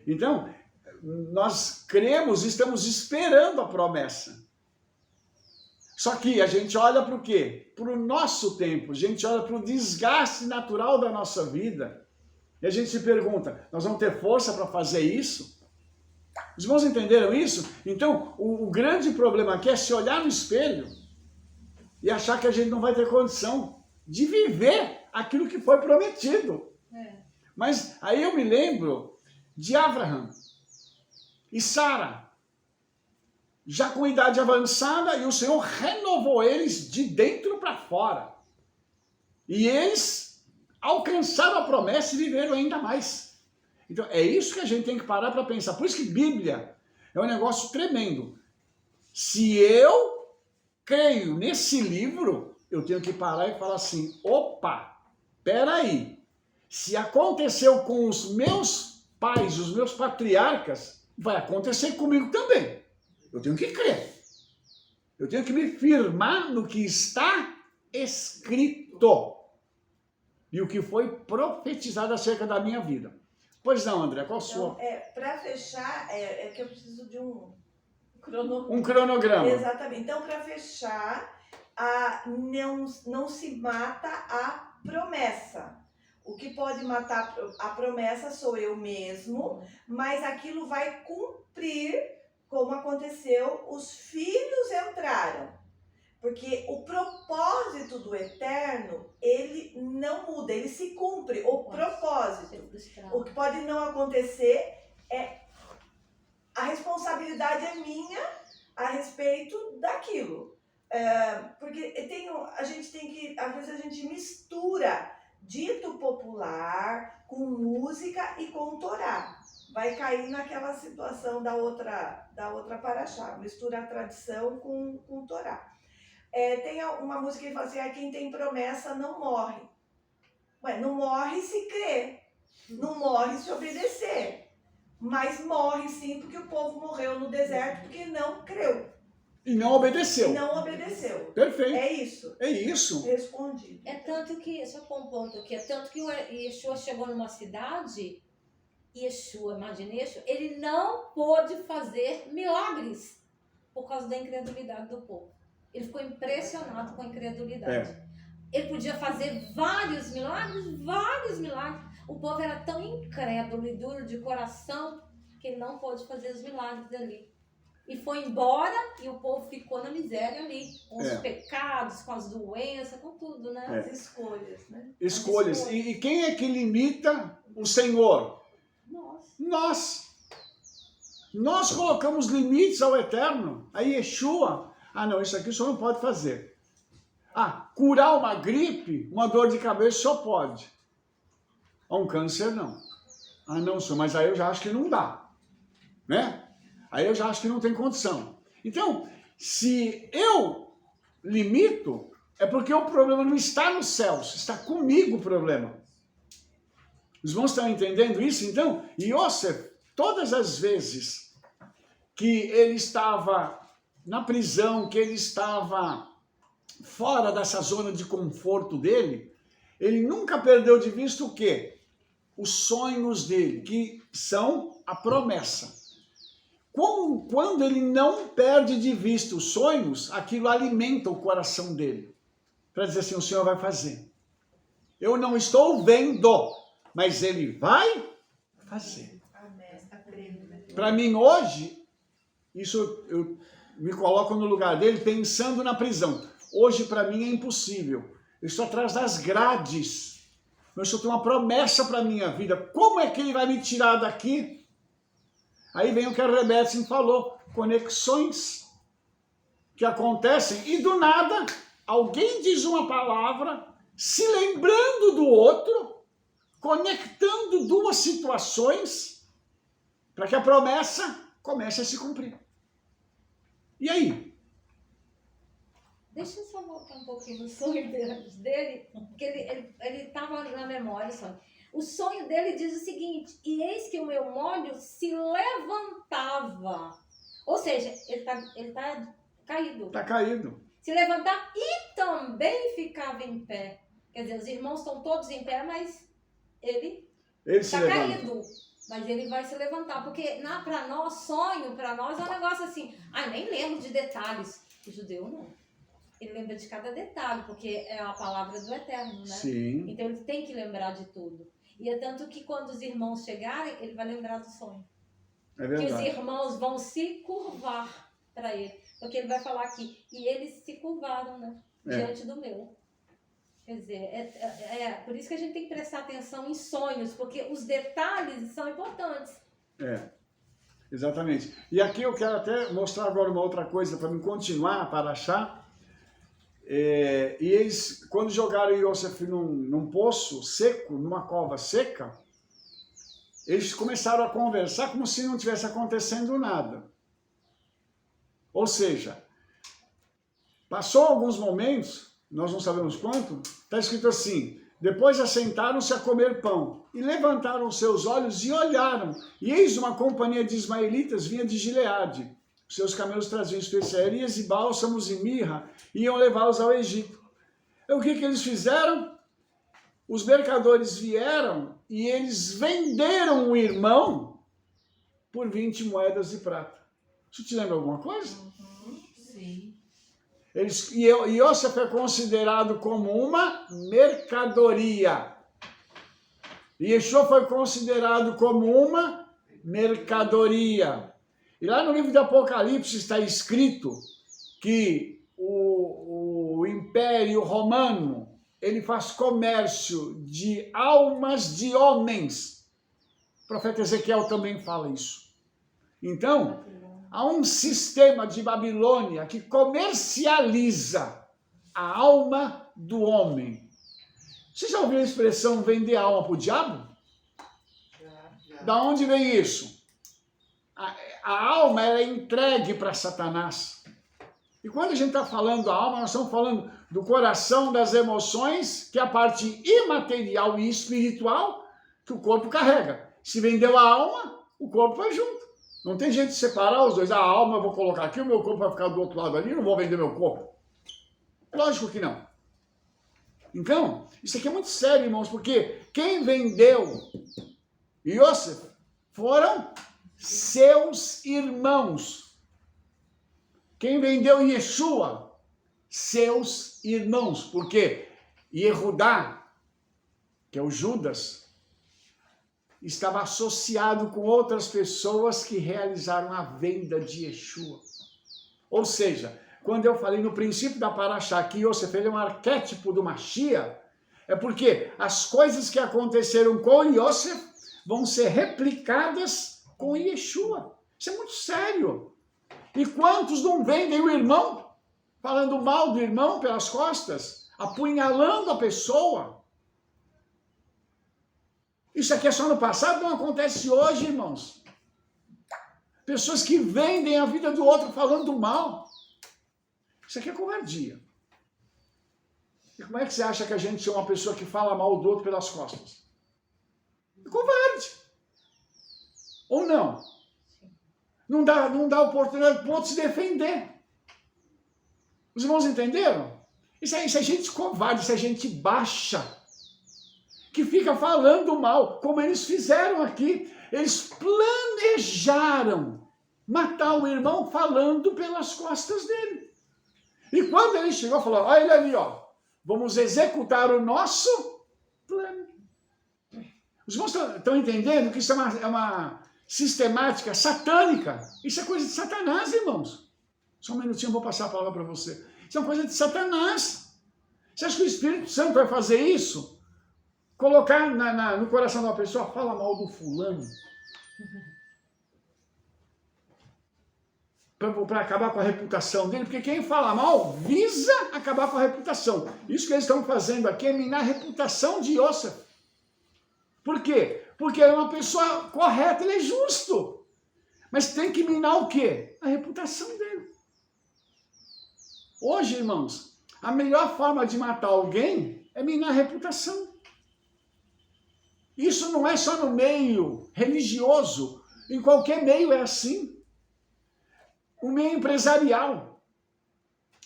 Então, nós cremos, estamos esperando a promessa. Só que a gente olha para o quê? Para o nosso tempo, a gente olha para o desgaste natural da nossa vida. E a gente se pergunta, nós vamos ter força para fazer isso? Os irmãos entenderam isso? Então, o grande problema aqui é se olhar no espelho e achar que a gente não vai ter condição de viver aquilo que foi prometido. Mas aí eu me lembro de Abraham e Sara, já com idade avançada, e o Senhor renovou eles de dentro para fora. E eles alcançaram a promessa e viveram ainda mais. Então, é isso que a gente tem que parar para pensar. Por isso que Bíblia é um negócio tremendo. Se eu creio nesse livro, eu tenho que parar e falar assim, opa, peraí. Se aconteceu com os meus pais, os meus patriarcas, vai acontecer comigo também. Eu tenho que crer. Eu tenho que me firmar no que está escrito. E o que foi profetizado acerca da minha vida. Pois não, André, qual a sua? Para fechar, é que eu preciso de um cronograma. Um cronograma. Exatamente. Então, para fechar, não se mata a promessa. O que pode matar a promessa sou eu mesmo, mas aquilo vai cumprir como aconteceu, os filhos entraram. Porque o propósito do eterno, ele não muda, ele se cumpre, o propósito. O que pode não acontecer é a responsabilidade é minha a respeito daquilo. Porque a gente tem que, às vezes a gente mistura dito popular com música e com Torá. Vai cair naquela situação da outra paraxá, mistura a tradição com Torá. Tem uma música que fala assim, quem tem promessa não morre. Ué, não morre se crer, não morre se obedecer, mas morre sim porque o povo morreu no deserto porque não creu. E não obedeceu. E não obedeceu. Perfeito. É isso. É isso. Respondido. É tanto que, só pôr um ponto aqui, é tanto que o Yeshua chegou numa cidade, ele não pôde fazer milagres por causa da incredulidade do povo. Ele ficou impressionado com a incredulidade. Ele podia fazer vários milagres. O povo era tão incrédulo e duro de coração que ele não pôde fazer os milagres ali. E foi embora e o povo ficou na miséria ali, com os pecados, com as doenças, com tudo, né? As escolhas, né? Escolhas. E quem é que limita o Senhor? Nós colocamos limites ao Eterno. A Yeshua, não, isso aqui o senhor não pode fazer. Curar uma gripe, uma dor de cabeça, o senhor pode. Um câncer, não. Não, senhor, mas aí eu já acho que não dá. Né? Aí eu já acho que não tem condição. Então, se eu limito, é porque o problema não está nos céus, está comigo o problema. Os irmãos estão entendendo isso? Então, Yosef, todas as vezes que ele estava na prisão, que ele estava fora dessa zona de conforto dele, ele nunca perdeu de vista o quê? Os sonhos dele, que são a promessa. Quando ele não perde de vista os sonhos, aquilo alimenta o coração dele. Para dizer assim, o Senhor vai fazer. Eu não estou vendo, mas Ele vai fazer. Para mim hoje, isso eu me coloco no lugar dele pensando na prisão. Hoje para mim é impossível. Eu estou atrás das grades. Eu estou tendo uma promessa para a minha vida. Como é que Ele vai me tirar daqui? Aí vem o que a Rebeca falou, conexões que acontecem e do nada alguém diz uma palavra, se lembrando do outro, conectando duas situações para que a promessa comece a se cumprir. E aí? Deixa eu só voltar um pouquinho no sonho dele, porque ele estava na memória o sonho. O sonho dele diz o seguinte: e eis que o meu molho se levantava. Ou seja, ele tá caído. Está caído. Se levantar e também ficava em pé. Quer dizer, os irmãos estão todos em pé, mas ele Ele se está levanta. caído. Mas ele vai se levantar. Porque para nós, sonho, para nós é um negócio assim. Nem lembro de detalhes. O judeu não. Ele lembra de cada detalhe, porque é a palavra do Eterno, né? Sim, Então ele tem que lembrar de tudo. E é tanto que quando os irmãos chegarem, ele vai lembrar do sonho. é Que os verdade. irmãos vão se curvar para ele. Porque ele vai falar aqui, e eles se curvaram, né? Diante do meu. Quer dizer, por isso que a gente tem que prestar atenção em sonhos, porque os detalhes são importantes. Exatamente. E aqui eu quero até mostrar agora uma outra coisa para me continuar para achar. E eles, quando jogaram Yosef num poço seco, numa cova seca, eles começaram a conversar como se não tivesse acontecendo nada. Ou seja, passou alguns momentos, nós não sabemos quanto, está escrito assim: depois assentaram-se a comer pão, e levantaram seus olhos e olharam, e eis uma companhia de ismaelitas vinha de Gileade. Seus camelos traziam especiarias e bálsamos e mirra, e iam levá-los ao Egito. E o que eles fizeram? Os mercadores vieram e eles venderam o irmão por 20 moedas de prata. Isso te lembra alguma coisa? Sim. E Yosef é considerado como uma mercadoria. E Yeshua foi considerado como uma mercadoria. E lá no livro do Apocalipse está escrito que o Império Romano, ele faz comércio de almas de homens. O profeta Ezequiel também fala isso. Então, há um sistema de Babilônia que comercializa a alma do homem. Você já ouviu a expressão vender a alma para o diabo? Já. Da onde vem isso? A alma ela é entregue para Satanás. E quando a gente está falando da alma, nós estamos falando do coração, das emoções, que é a parte imaterial e espiritual que o corpo carrega. Se vendeu a alma, o corpo vai junto. Não tem jeito de separar os dois. A alma eu vou colocar aqui, o meu corpo vai ficar do outro lado ali, não vou vender meu corpo. Lógico que não. Então, isso aqui é muito sério, irmãos, porque quem vendeu Yosef foram seus irmãos. Quem vendeu Yeshua? Seus irmãos. Porque Yehudá, que é o Judas, estava associado com outras pessoas que realizaram a venda de Yeshua. Ou seja, quando eu falei no princípio da Parashá que Yosef é um arquétipo do Mashiach, é porque as coisas que aconteceram com Yosef vão ser replicadas com Yeshua. Isso é muito sério. E quantos não vendem o irmão, falando mal do irmão pelas costas, apunhalando a pessoa? Isso aqui é só no passado, não acontece hoje, irmãos. Pessoas que vendem a vida do outro falando mal. Isso aqui é covardia. E como é que você acha que a gente é uma pessoa que fala mal do outro pelas costas? É covarde. Ou não? Não dá oportunidade para o outro se defender. Os irmãos entenderam? Isso é gente covarde, isso é gente baixa, que fica falando mal, como eles fizeram aqui. Eles planejaram matar o irmão falando pelas costas dele. E quando ele chegou, falou: olha ele ali, ó, vamos executar o nosso plano. Os irmãos estão entendendo que isso é uma sistemática satânica? Isso é coisa de Satanás, irmãos. Só um minutinho, eu vou passar a palavra para você. Isso é uma coisa de Satanás. Você acha que o Espírito Santo vai fazer isso? Colocar no coração de uma pessoa: fala mal do fulano. Para acabar com a reputação dele, porque quem fala mal visa acabar com a reputação. Isso que eles estão fazendo aqui é minar a reputação de Yosef. Por quê? Porque ele é uma pessoa correta, ele é justo. Mas tem que minar o quê? A reputação dele. Hoje, irmãos, a melhor forma de matar alguém é minar a reputação. Isso não é só no meio religioso, em qualquer meio é assim. O meio empresarial,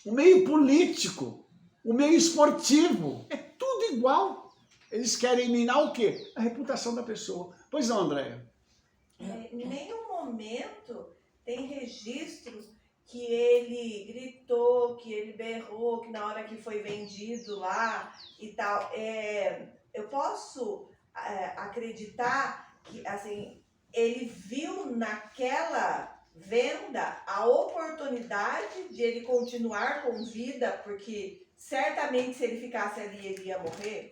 o meio político, o meio esportivo, é tudo igual. Eles querem minar o quê? A reputação da pessoa. Pois não, Andréia? Em nenhum momento tem registro que ele gritou, que ele berrou, que na hora que foi vendido lá e tal. Eu posso acreditar que assim, ele viu naquela venda a oportunidade de ele continuar com vida, porque certamente se ele ficasse ali ele ia morrer.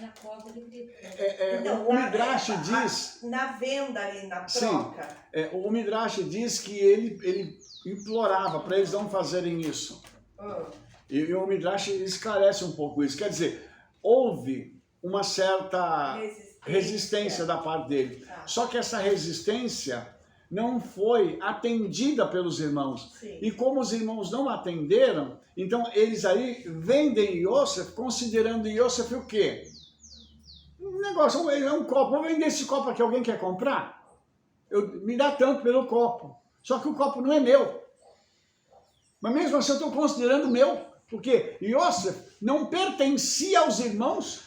Na cova ele gritou. Então, o Midrash diz... Na venda ali, na troca. Sim, o Midrash diz que ele implorava para eles não fazerem isso. E o Midrash esclarece um pouco isso. Quer dizer, houve uma certa resistência da parte dele. Só que essa resistência não foi atendida pelos irmãos. Sim. E como os irmãos não atenderam, então eles aí vendem Yosef, considerando Yosef o quê? Um negócio, é um copo. Vou vender esse copo aqui, alguém quer comprar? Me dá tanto pelo copo. Só que o copo não é meu. Mas mesmo assim eu estou considerando meu. Porque Yosef não pertencia aos irmãos.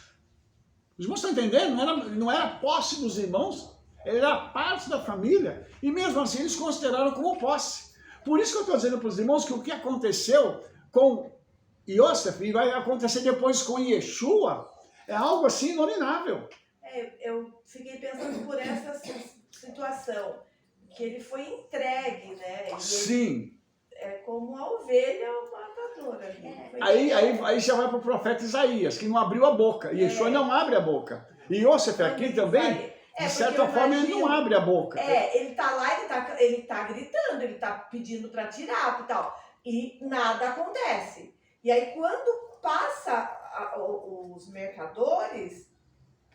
Os irmãos estão entendendo? Não era posse dos irmãos. Ele era parte da família. E mesmo assim eles consideraram como posse. Por isso que eu estou dizendo para os irmãos que o que aconteceu com Yosef e vai acontecer depois com Yeshua é algo assim inominável. Eu fiquei pensando por essa situação, que ele foi entregue, né? E Sim. é como a ovelha matadora. Aí já vai para o profeta Isaías, que não abriu a boca. Yeshua não abre a boca. E Yosef aqui também, de certa forma, ele não abre a boca. Ele tá lá, ele tá gritando, ele tá pedindo para tirar e tal. E nada acontece. E aí quando passa os mercadores,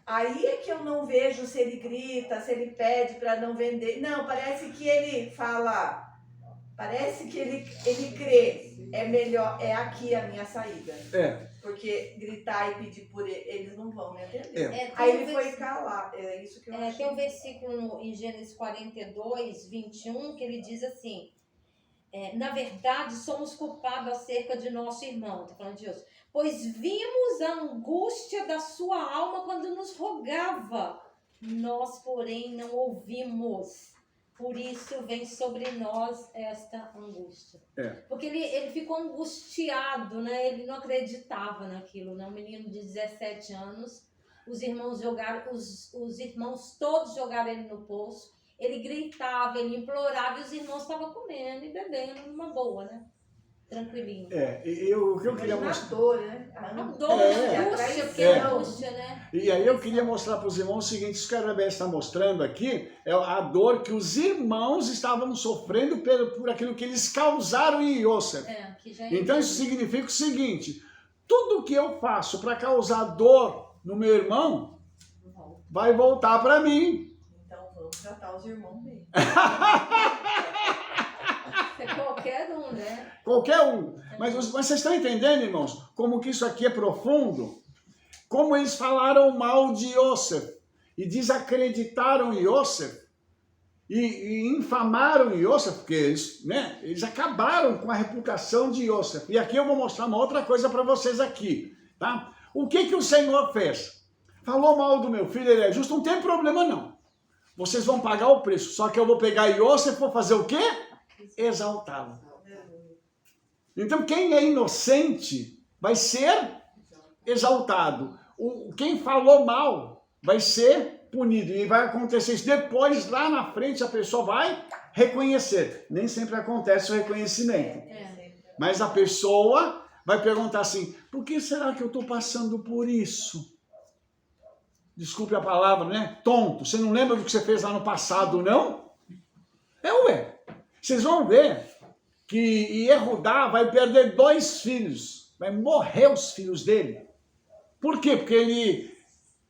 aí é que eu não vejo se ele grita, se ele pede para não vender. Não, parece que ele fala, parece que ele crê, é melhor, é aqui a minha saída. Porque gritar e pedir por eles não vão me atender. Aí ele foi calar, é isso que eu achei. Tem um versículo em Gênesis 42, 21, que ele diz assim, na verdade somos culpados acerca de nosso irmão, tá falando de Deus, pois vimos a angústia da sua alma quando nos rogava, nós porém não ouvimos, por isso vem sobre nós esta angústia. Porque ele ficou angustiado, né? Ele não acreditava naquilo, né? Um menino de 17 anos, os irmãos todos jogaram ele no poço, ele gritava, ele implorava e os irmãos estavam comendo e bebendo numa boa, né? Tranquilinho. O que eu queria mostrar... né? A angústia, porque é angústia, né? E aí eu queria mostrar para os irmãos o seguinte, isso que a Rebé está mostrando aqui, é a dor que os irmãos estavam sofrendo por aquilo que eles causaram em Yosef. Então isso significa o seguinte, tudo que eu faço para causar dor no meu irmão, vai voltar para mim. Então vamos tratar os irmãos bem. Qualquer um, né? Qualquer um. Mas vocês estão entendendo, irmãos, como que isso aqui é profundo? Como eles falaram mal de Yosef e desacreditaram Yosef e infamaram Yosef, porque eles acabaram com a reputação de Yosef. E aqui eu vou mostrar uma outra coisa para vocês aqui, tá? O que o Senhor fez? Falou mal do meu filho, ele é justo, não tem problema não. Vocês vão pagar o preço, só que eu vou pegar Yosef e vou fazer o quê? Exaltá-lo. Então quem é inocente vai ser exaltado. Quem falou mal vai ser punido. E vai acontecer isso. Depois, lá na frente, a pessoa vai reconhecer. Nem sempre acontece o reconhecimento. Mas a pessoa vai perguntar assim, por que será que eu estou passando por isso? Desculpe a palavra, né? Tonto. Você não lembra do que você fez lá no passado, não? Vocês vão ver que Yehudá vai perder 2 filhos. Vai morrer os filhos dele. Por quê? Porque ele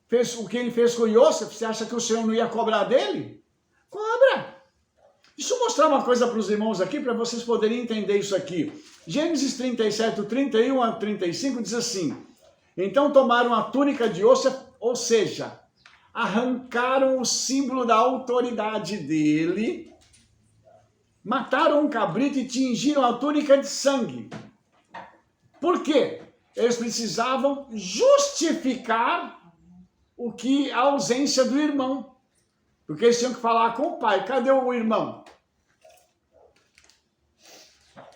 fez o que ele fez com Yosef. Você acha que o Senhor não ia cobrar dele? Cobra! Deixa eu mostrar uma coisa para os irmãos aqui, para vocês poderem entender isso aqui. Gênesis 37, 31 a 35 diz assim: então tomaram a túnica de Iosef, ou seja, arrancaram o símbolo da autoridade dele, mataram um cabrito e tingiram a túnica de sangue. Por quê? Eles precisavam justificar a ausência do irmão. Porque eles tinham que falar com o pai: cadê o irmão?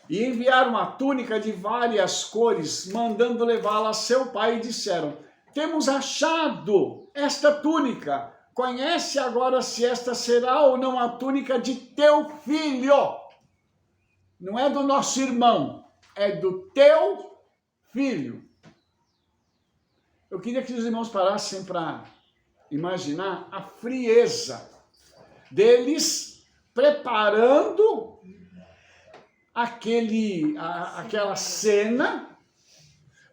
E enviaram a túnica de várias cores, mandando levá-la a seu pai, e disseram: temos achado esta túnica. Conhece agora se esta será ou não a túnica de teu filho. Não é do nosso irmão, é do teu filho. Eu queria que os irmãos parassem para imaginar a frieza deles preparando aquela cena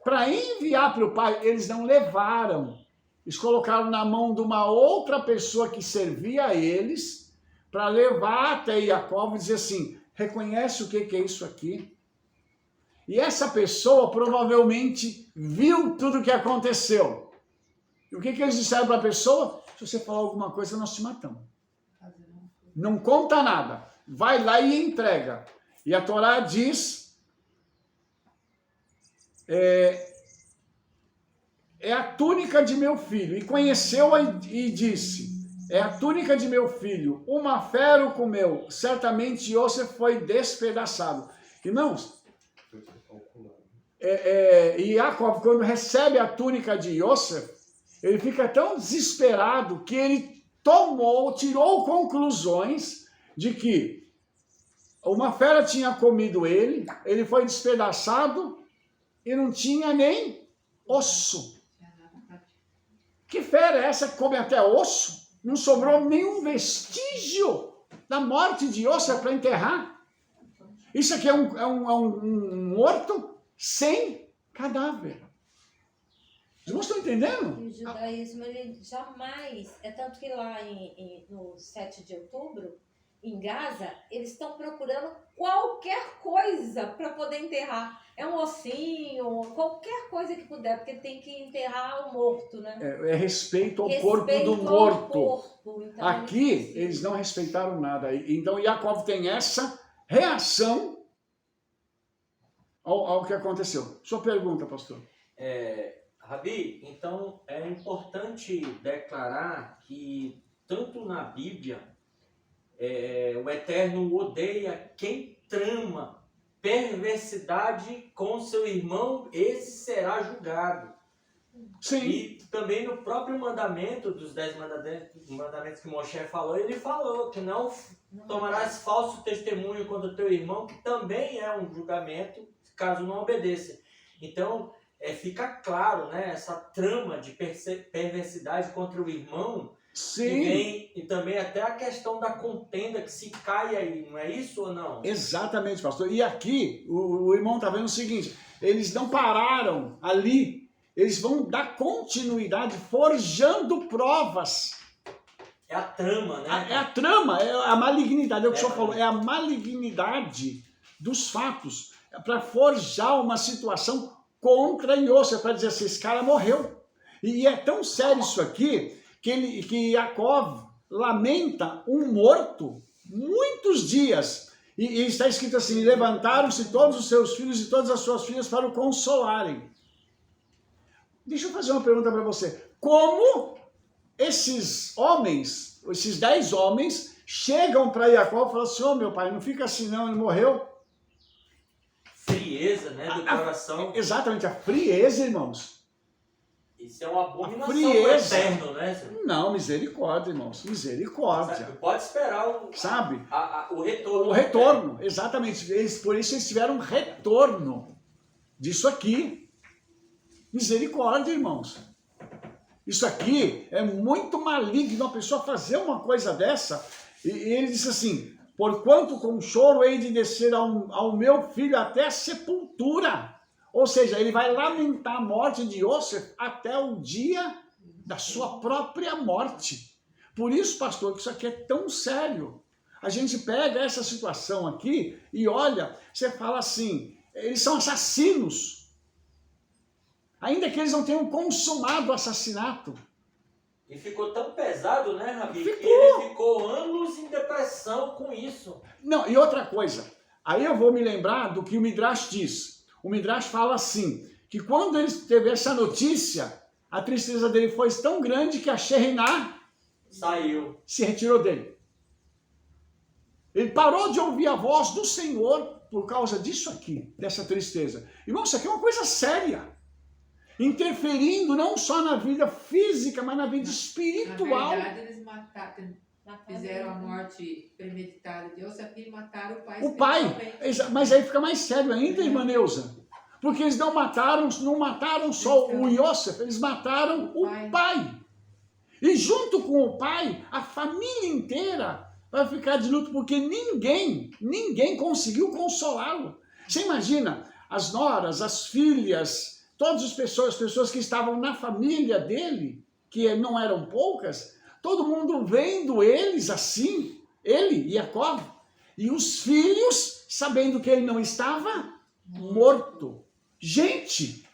para enviar para o pai. Eles não levaram, eles colocaram na mão de uma outra pessoa que servia a eles para levar até Jacó e dizer assim: reconhece o que é isso aqui? E essa pessoa provavelmente viu tudo o que aconteceu. E o que eles disseram para a pessoa? Se você falar alguma coisa, nós te matamos. Não conta nada. Vai lá e entrega. E a Torá diz: é a túnica de meu filho. E conheceu-a e disse: é a túnica de meu filho. Uma fera o comeu. Certamente Iosef foi despedaçado. Irmãos, e Jacob, quando recebe a túnica de Iosef, ele fica tão desesperado que ele tirou conclusões de que uma fera tinha comido ele, ele foi despedaçado e não tinha nem osso. Que fera é essa que come até osso? Não sobrou nenhum vestígio da morte de Iosef para enterrar. Isso aqui é um morto sem cadáver. Os irmãos estão entendendo? E o judaísmo, ele jamais... É tanto que lá no 7 de outubro, em Gaza, eles estão procurando qualquer coisa para poder enterrar. É um ossinho, qualquer coisa que puder, porque tem que enterrar o morto, né? É respeito ao corpo do morto. Então, aqui, eles não respeitaram nada. Então, Jacob tem essa reação ao que aconteceu. Sua pergunta, pastor. Rabi, então é importante declarar que tanto na Bíblia o Eterno odeia quem trama perversidade com seu irmão, esse será julgado. Sim. E também no próprio mandamento dos 10 mandamentos que Moshe falou, ele falou que não tomarás falso testemunho contra o teu irmão, que também é um julgamento, caso não obedeça. Então, fica claro, né, essa trama de perversidade contra o irmão. Sim. E também até a questão da contenda que se cai aí, não é isso ou não? Exatamente, pastor. E aqui, o irmão está vendo o seguinte: eles não pararam ali, eles vão dar continuidade, forjando provas. É a trama, né? É a trama, é a malignidade, é o que o senhor falou, é a malignidade dos fatos, para forjar uma situação contra Iosef, para dizer assim: esse cara morreu. E é tão sério isso aqui, que Jacob lamenta um morto muitos dias. E está escrito assim: levantaram-se todos os seus filhos e todas as suas filhas para o consolarem. Deixa eu fazer uma pergunta para você. Como esses homens, esses 10 homens, chegam para Jacó e falam assim: ô meu pai, não fica assim não, ele morreu? Frieza, né, do coração. Exatamente, a frieza, irmãos. Isso é uma abominação pro Eterno, né, senhor? Não, misericórdia, irmãos, misericórdia. Sabe, pode esperar o retorno. O retorno, exatamente. Por isso eles tiveram retorno disso aqui. Misericórdia, irmãos. Isso aqui é muito maligno, a pessoa fazer uma coisa dessa. E ele disse assim: porquanto com choro hei de descer ao meu filho até a sepultura. Ou seja, ele vai lamentar a morte de Iosef até o dia da sua própria morte. Por isso, pastor, que isso aqui é tão sério. a gente pega essa situação aqui e olha, você fala assim, eles são assassinos. Ainda que eles não tenham consumado o assassinato. E ficou tão pesado, né, Rabi? Que Ficou. ele ficou anos em depressão com isso. Não, e outra coisa, aí eu vou me lembrar do que o Midrash diz. O Midrash fala assim, que quando ele teve essa notícia, a tristeza dele foi tão grande que a Shekhinah Saiu. se retirou dele. Ele parou de ouvir a voz do Senhor por causa disso aqui, dessa tristeza. Irmão, isso aqui é uma coisa séria. Interferindo não só na vida física, mas na vida espiritual. Na verdade, eles mataram, fizeram a morte premeditada de Yosef e mataram o pai. O pai, espiritualmente. mas aí fica mais sério ainda, irmã Neuza. Porque eles não mataram só o Yosef, eles mataram o pai. E junto com o pai, a família inteira vai ficar de luto, porque ninguém conseguiu consolá-lo. Você imagina, as noras, as filhas, todas as pessoas que estavam na família dele, que não eram poucas, todo mundo vendo eles assim, ele, Jacob, e os filhos, sabendo que ele não estava morto. Gente,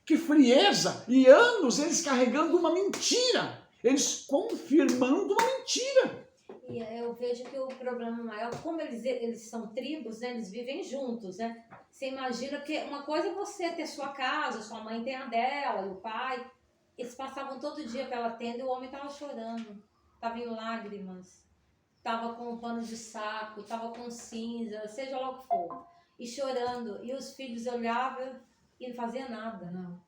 que frieza! E anos eles carregando uma mentira, eles confirmando uma mentira. E eu vejo que o problema maior, como eles são tribos, né? Eles vivem juntos, né? Você imagina que uma coisa é você ter sua casa, sua mãe tem a dela, e o pai. Eles passavam todo dia pela tenda e o homem estava chorando, estava em lágrimas, estava com um pano de saco, estava com cinza, seja lá o que for, e chorando. E os filhos olhavam e não faziam nada. Não.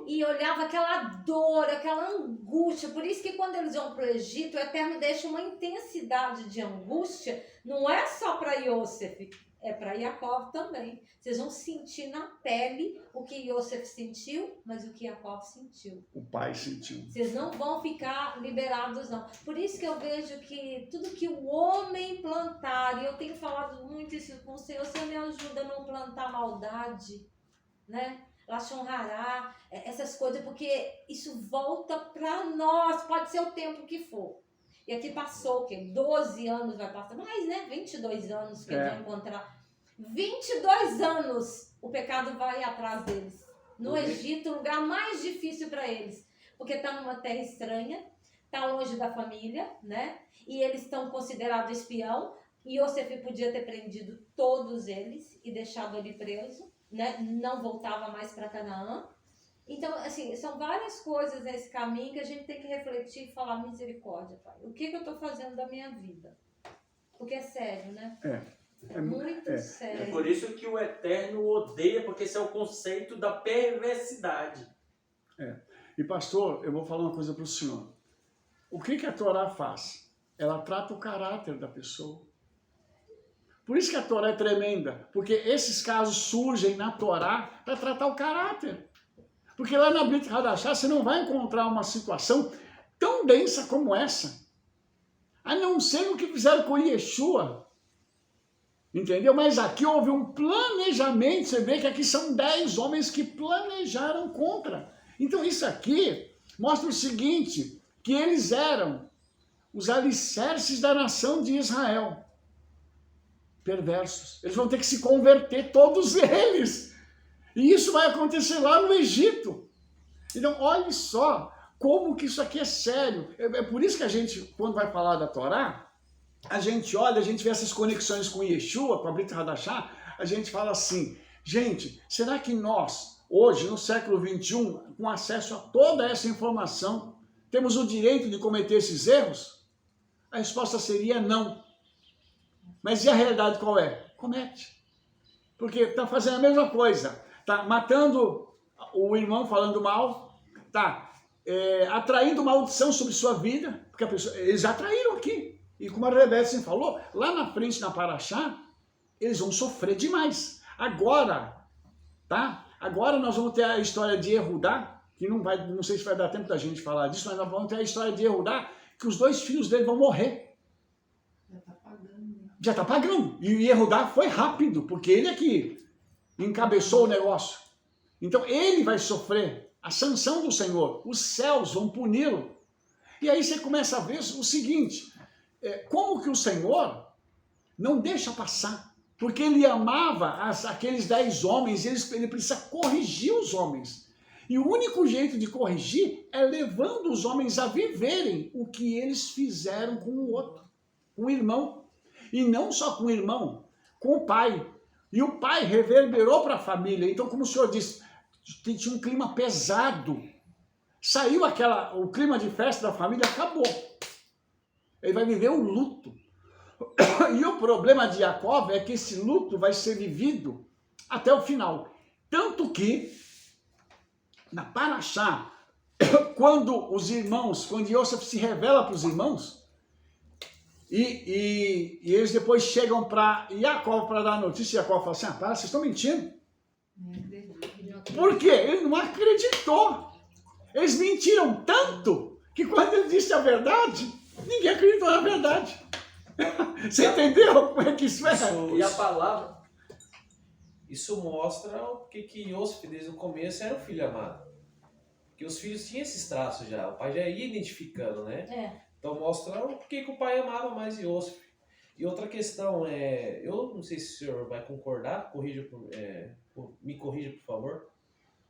E olhava aquela dor, aquela angústia. Por isso que quando eles vão para o Egito, o Eterno deixa uma intensidade de angústia. Não é só para Yosef, é para Jacob também. Vocês vão sentir na pele o que Yosef sentiu, mas o que Jacob sentiu. O pai sentiu. Vocês não vão ficar liberados, não. Por isso que eu vejo que tudo que o homem plantar, e eu tenho falado muito isso com o Senhor, o Senhor me ajuda a não plantar maldade, né? Lashon Hará, essas coisas, porque isso volta para nós, pode ser o tempo que for. E aqui passou o quê? 12 anos vai passar, mais, né? 22 anos que eles vão encontrar. 22 anos o pecado vai atrás deles. No Egito, o lugar mais difícil para eles, porque está numa terra estranha, está longe da família, né? E eles estão considerados espião, e Yosef podia ter prendido todos eles e deixado ali preso. Né? Não voltava mais para Canaã. Então, assim, são várias coisas nesse caminho que a gente tem que refletir e falar, misericórdia, Pai. O que eu estou fazendo da minha vida? Porque é sério, né? É muito sério. É por isso que o Eterno odeia, porque esse é o conceito da perversidade. E pastor, eu vou falar uma coisa para o senhor. O que a Torá faz? Ela trata o caráter da pessoa. Por isso que a Torá é tremenda, porque esses casos surgem na Torá para tratar o caráter. Porque lá na Brit Hadashah você não vai encontrar uma situação tão densa como essa. A não ser o que fizeram com Yeshua. Entendeu? Mas aqui houve um planejamento, você vê que aqui são 10 homens que planejaram contra. Então isso aqui mostra o seguinte, que eles eram os alicerces da nação de Israel. Perversos. Eles vão ter que se converter, todos eles. E isso vai acontecer lá no Egito. Então, olhe só como que isso aqui é sério. É por isso que a gente, quando vai falar da Torá, a gente olha, a gente vê essas conexões com Yeshua, com a Brit Hadashah, a gente fala assim, gente, será que nós, hoje, no século XXI, com acesso a toda essa informação, temos o direito de cometer esses erros? A resposta seria não. Mas e a realidade qual é? Comete. Porque está fazendo a mesma coisa. Está matando o irmão falando mal. Está atraindo maldição sobre sua vida. Porque eles já atraíram aqui. E como a Rebecca falou, lá na frente, na Paraxá, eles vão sofrer demais. Agora, tá? Agora nós vamos ter a história de Yehudá, que não sei se vai dar tempo da gente falar disso, mas nós vamos ter a história de Yehudá, que os 2 filhos dele vão morrer. Já está pagando. E Yehudá foi rápido, porque ele é que encabeçou o negócio. Então ele vai sofrer a sanção do Senhor. Os céus vão puni-lo. E aí você começa a ver o seguinte, como que o Senhor Não deixa passar. Porque ele amava aqueles 10 homens, ele precisa corrigir os homens. E o único jeito de corrigir é levando os homens a viverem o que eles fizeram com o outro, com o irmão. E não só com o irmão, com o pai. E o pai reverberou para a família. Então, como o senhor disse, tinha um clima pesado. Saiu o clima de festa da família, acabou. Ele vai viver o luto. E o problema de Jacó é que esse luto vai ser vivido até o final. Tanto que, na Paraxá, quando Yosef se revela para os irmãos, e eles depois chegam para Jacó para dar a notícia, e Jacó fala assim, vocês estão mentindo. Por quê? Ele não acreditou. Eles mentiram tanto que quando ele disse a verdade, ninguém acreditou na verdade. Você entendeu como é que isso é? E a palavra... Isso mostra o que Yosef, desde o começo, era o filho amado. Porque os filhos tinham esses traços já, o pai já ia identificando, né? Então mostra o que o pai amava mais Yosef. E outra questão eu não sei se o senhor vai concordar, me corrija por favor,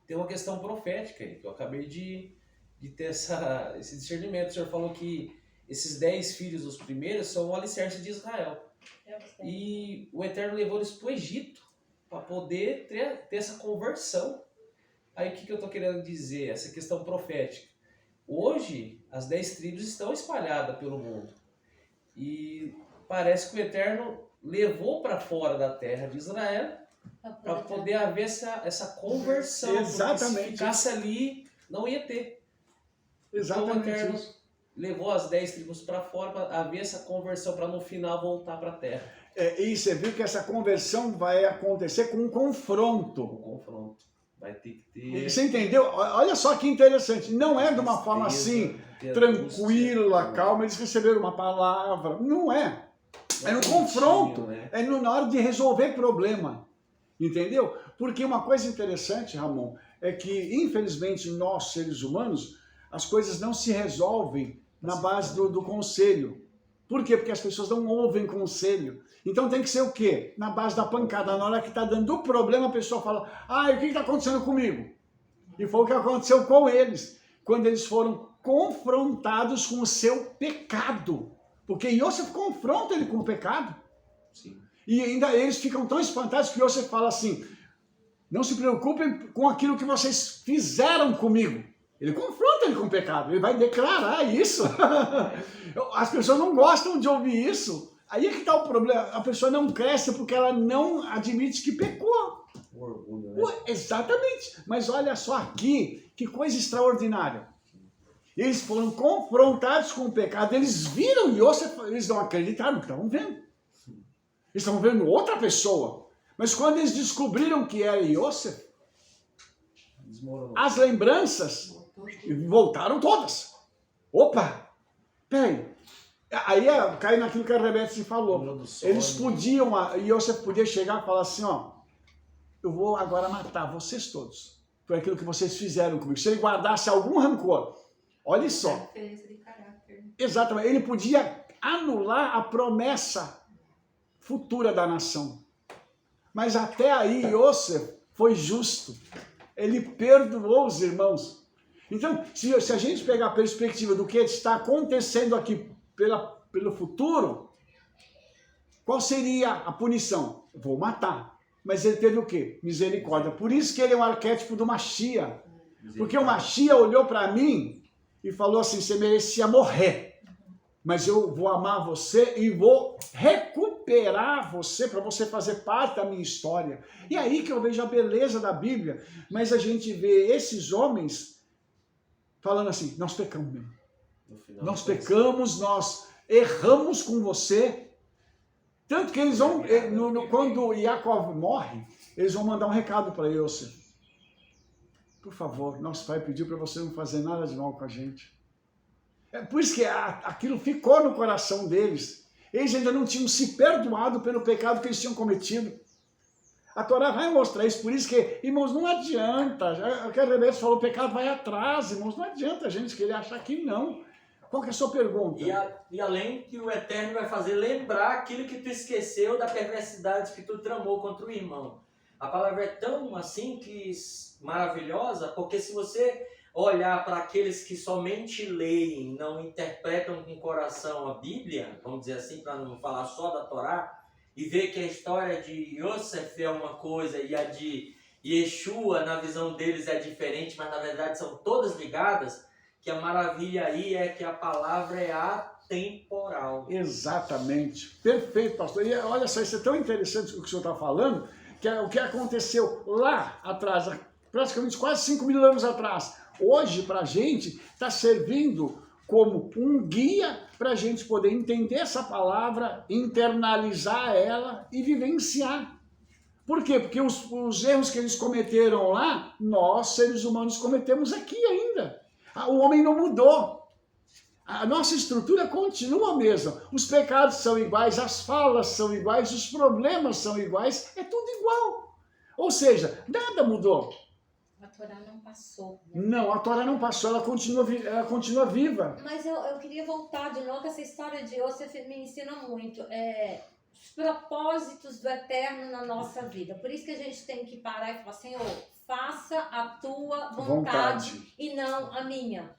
tem uma questão profética aí, que eu acabei de ter esse discernimento. O senhor falou que esses 10 filhos, os primeiros, são o alicerce de Israel. E o Eterno levou eles para o Egito, para poder ter essa conversão. Aí o que eu estou querendo dizer? Essa questão profética. Hoje, as 10 tribos estão espalhadas pelo mundo. E parece que o Eterno levou para fora da terra de Israel para poder haver essa conversão. Exatamente. Se ficasse ali, não ia ter. Exatamente então, o Eterno isso. levou as 10 tribos para fora para haver essa conversão, para no final voltar para a terra. E você viu que essa conversão vai acontecer com um confronto. O confronto. Vai ter que ter... Você entendeu? Olha só que interessante. Não é de uma forma assim, tranquila, calma, eles receberam uma palavra. Não é. É no confronto. Né? É na hora de resolver problema. Entendeu? Porque uma coisa interessante, Ramon, é que, infelizmente, nós, seres humanos, as coisas não se resolvem na base do conselho. Por quê? Porque as pessoas não ouvem conselho. Então tem que ser o quê? Na base da pancada. Na hora que está dando problema, a pessoa fala, o que está acontecendo comigo? E foi o que aconteceu com eles, quando eles foram confrontados com o seu pecado. Porque Yosef confronta ele com o pecado. Sim. E ainda eles ficam tão espantados que Yosef fala assim, não se preocupem com aquilo que vocês fizeram comigo. Ele confronta ele com o pecado, ele vai declarar isso. As pessoas não gostam de ouvir isso. Aí é que está o problema, a pessoa não cresce porque ela não admite que pecou. O orgulho, né? Exatamente, mas olha só aqui, que coisa extraordinária. Eles foram confrontados com o pecado, eles viram Yosef, eles não acreditaram que estavam vendo. Eles estavam vendo outra pessoa. Mas quando eles descobriram que era Yosef, as lembranças voltaram todas. Opa, peraí. Aí cai naquilo que a Rebeca se falou. Eles podiam, Yosef podia chegar e falar assim, eu vou agora matar vocês todos por aquilo que vocês fizeram comigo. Se ele guardasse algum rancor, olha só. A diferença de caráter. Exatamente, ele podia anular a promessa futura da nação. Mas até aí Yosef foi justo. Ele perdoou os irmãos. Então, se a gente pegar a perspectiva do que está acontecendo aqui pelo futuro, qual seria a punição? Vou matar. Mas ele teve o quê? Misericórdia. Por isso que ele é um arquétipo do Mashiach. Porque o Mashiach olhou para mim e falou assim, você merecia morrer. Mas eu vou amar você e vou recuperar você para você fazer parte da minha história. E aí que eu vejo a beleza da Bíblia. Mas a gente vê esses homens falando assim, nós pecamos mesmo. Nós pecamos, nós erramos com você. Tanto que eles vão, quando Jacó morre, eles vão mandar um recado para Yosef. Por favor, nosso pai pediu para você não fazer nada de mal com a gente. É por isso que aquilo ficou no coração deles. Eles ainda não tinham se perdoado pelo pecado que eles tinham cometido. A Torá vai mostrar isso, por isso que, irmãos, não adianta. O que a Rebeca falou, o pecado vai atrás, irmãos, não adianta a gente querer achar que não. Qual que é a sua pergunta? E além que o Eterno vai fazer lembrar aquilo que tu esqueceu da perversidade que tu tramou contra o irmão. A palavra é tão assim que maravilhosa, porque se você olhar para aqueles que somente leem, não interpretam com o coração a Bíblia, vamos dizer assim, para não falar só da Torá, e ver que a história de Yosef é uma coisa e a de Yeshua, na visão deles, é diferente, mas na verdade são todas ligadas, que a maravilha aí é que a palavra é atemporal. Exatamente. Perfeito, pastor. E olha só, isso é tão interessante o que o senhor está falando, que é o que aconteceu lá atrás, praticamente quase 5.000 anos atrás. Hoje, para a gente, está servindo como um guia para a gente poder entender essa palavra, internalizar ela e vivenciar. Por quê? Porque os erros que eles cometeram lá, nós, seres humanos, cometemos aqui ainda. O homem não mudou. A nossa estrutura continua a mesma. Os pecados são iguais, as falas são iguais, os problemas são iguais, é tudo igual. Ou seja, nada mudou. A Torá não passou. Não, a Torá não passou, ela continua viva. Mas eu queria voltar de novo, essa história de Yosef me ensina muito. Os propósitos do Eterno na nossa vida. Por isso que a gente tem que parar e falar, Senhor, faça a tua vontade e não a minha.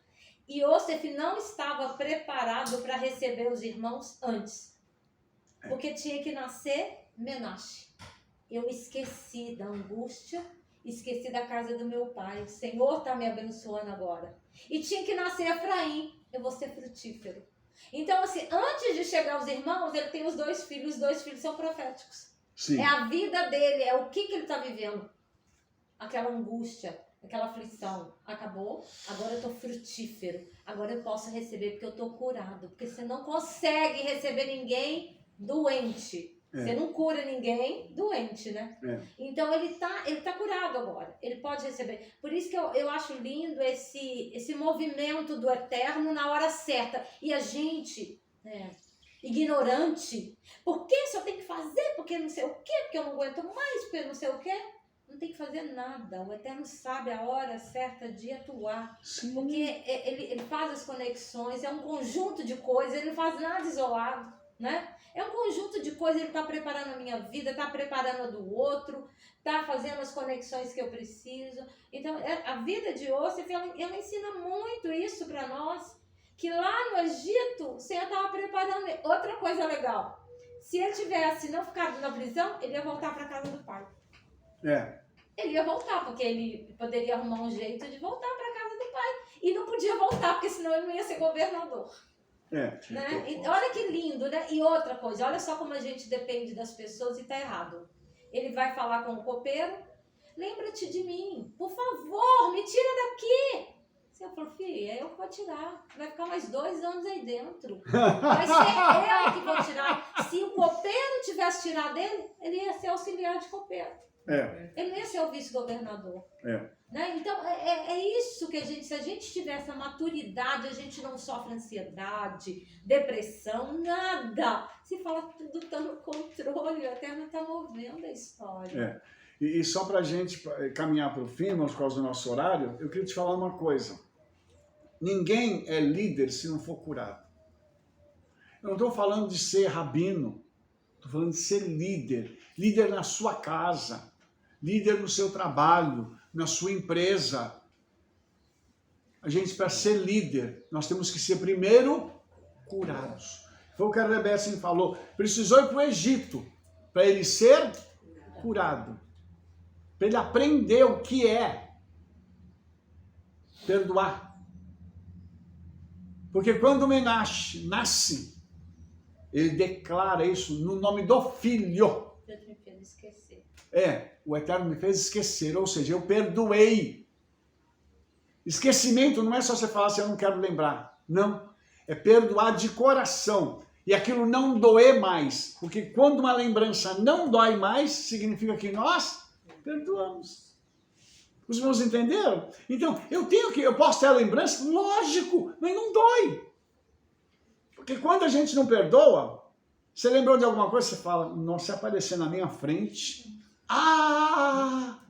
E Yosef não estava preparado para receber os irmãos antes. Porque tinha que nascer Menashe. Eu esqueci da angústia, esqueci da casa do meu pai. O Senhor está me abençoando agora. E tinha que nascer Efraim. Eu vou ser frutífero. Então, assim, antes de chegar aos irmãos, ele tem os 2 filhos. Os 2 filhos são proféticos. Sim. É a vida dele, é o que ele está vivendo. Aquela angústia, aquela aflição. Acabou, agora eu estou frutífero. Agora eu posso receber porque eu estou curado. Porque você não consegue receber ninguém doente. Você não cura ninguém doente, né? Então ele tá curado agora. Ele pode receber. Por isso que eu acho lindo esse movimento do Eterno na hora certa. E a gente, ignorante, por que só tem que fazer? Porque não sei o quê? Porque eu não aguento mais? Porque não sei o quê? Não tem que fazer nada. O Eterno sabe a hora certa de atuar. Sim. Porque ele faz as conexões, é um conjunto de coisas, ele não faz nada isolado, né? É um conjunto de coisas, ele está preparando a minha vida, está preparando a do outro, está fazendo as conexões que eu preciso. Então, a vida de Yosef, ela ensina muito isso para nós, que lá no Egito, o Senhor estava preparando outra coisa legal. Se ele tivesse não ficado na prisão, ele ia voltar para a casa do pai. Ele ia voltar, porque ele poderia arrumar um jeito de voltar para a casa do pai. E não podia voltar, porque senão ele não ia ser governador. Né? E olha que lindo, né? E outra coisa, olha só como a gente depende das pessoas e tá errado. Ele vai falar com o copeiro, lembra-te de mim, por favor, me tira daqui. Você falou, filho, é eu que vou tirar. Vai ficar mais 2 anos aí dentro. Vai ser eu que vou tirar. Se o copeiro tivesse tirado ele, ele ia ser auxiliar de copeiro. Ele não ia ser o vice-governador. Né? Então, é isso que se a gente tiver essa maturidade, a gente não sofre ansiedade, depressão, nada. Se fala, tudo está no controle, o Eterno está movendo a história. E só para a gente caminhar para o fim, irmãos, por causa do nosso horário, eu queria te falar uma coisa. Ninguém é líder se não for curado. Eu não estou falando de ser rabino, estou falando de ser líder. Líder na sua casa, líder no seu trabalho, na sua empresa. A gente, para ser líder, nós temos que ser primeiro curados. Foi o que a Rebeca falou. Precisou ir para o Egito para ele ser curado. Para ele aprender o que é perdoar. Porque quando o Menashe nasce, ele declara isso no nome do filho. Deus me fez esquecer. O Eterno me fez esquecer, ou seja, eu perdoei. Esquecimento não é só você falar assim, eu não quero lembrar. Não, é perdoar de coração. E aquilo não doer mais. Porque quando uma lembrança não dói mais, significa que nós perdoamos. Os irmãos entenderam? Então, eu posso ter a lembrança? Lógico, mas não dói. Porque quando a gente não perdoa, você lembrou de alguma coisa, você fala, nossa, se aparecer na minha frente,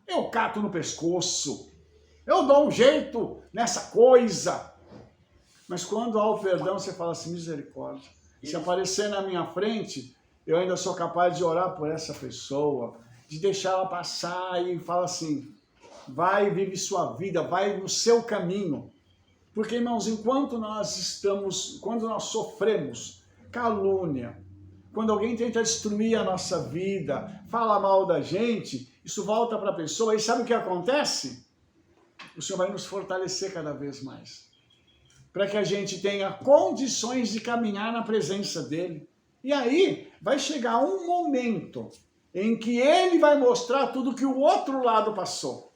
eu cato no pescoço, eu dou um jeito nessa coisa. Mas quando há o perdão, você fala assim, misericórdia. Se aparecer na minha frente, eu ainda sou capaz de orar por essa pessoa, de deixar ela passar e falar assim, vai, vive sua vida, vai no seu caminho. Porque, irmãos, enquanto quando nós sofremos calúnia, quando alguém tenta destruir a nossa vida, fala mal da gente, isso volta para a pessoa e sabe o que acontece? O Senhor vai nos fortalecer cada vez mais, para que a gente tenha condições de caminhar na presença dEle. E aí vai chegar um momento em que Ele vai mostrar tudo que o outro lado passou.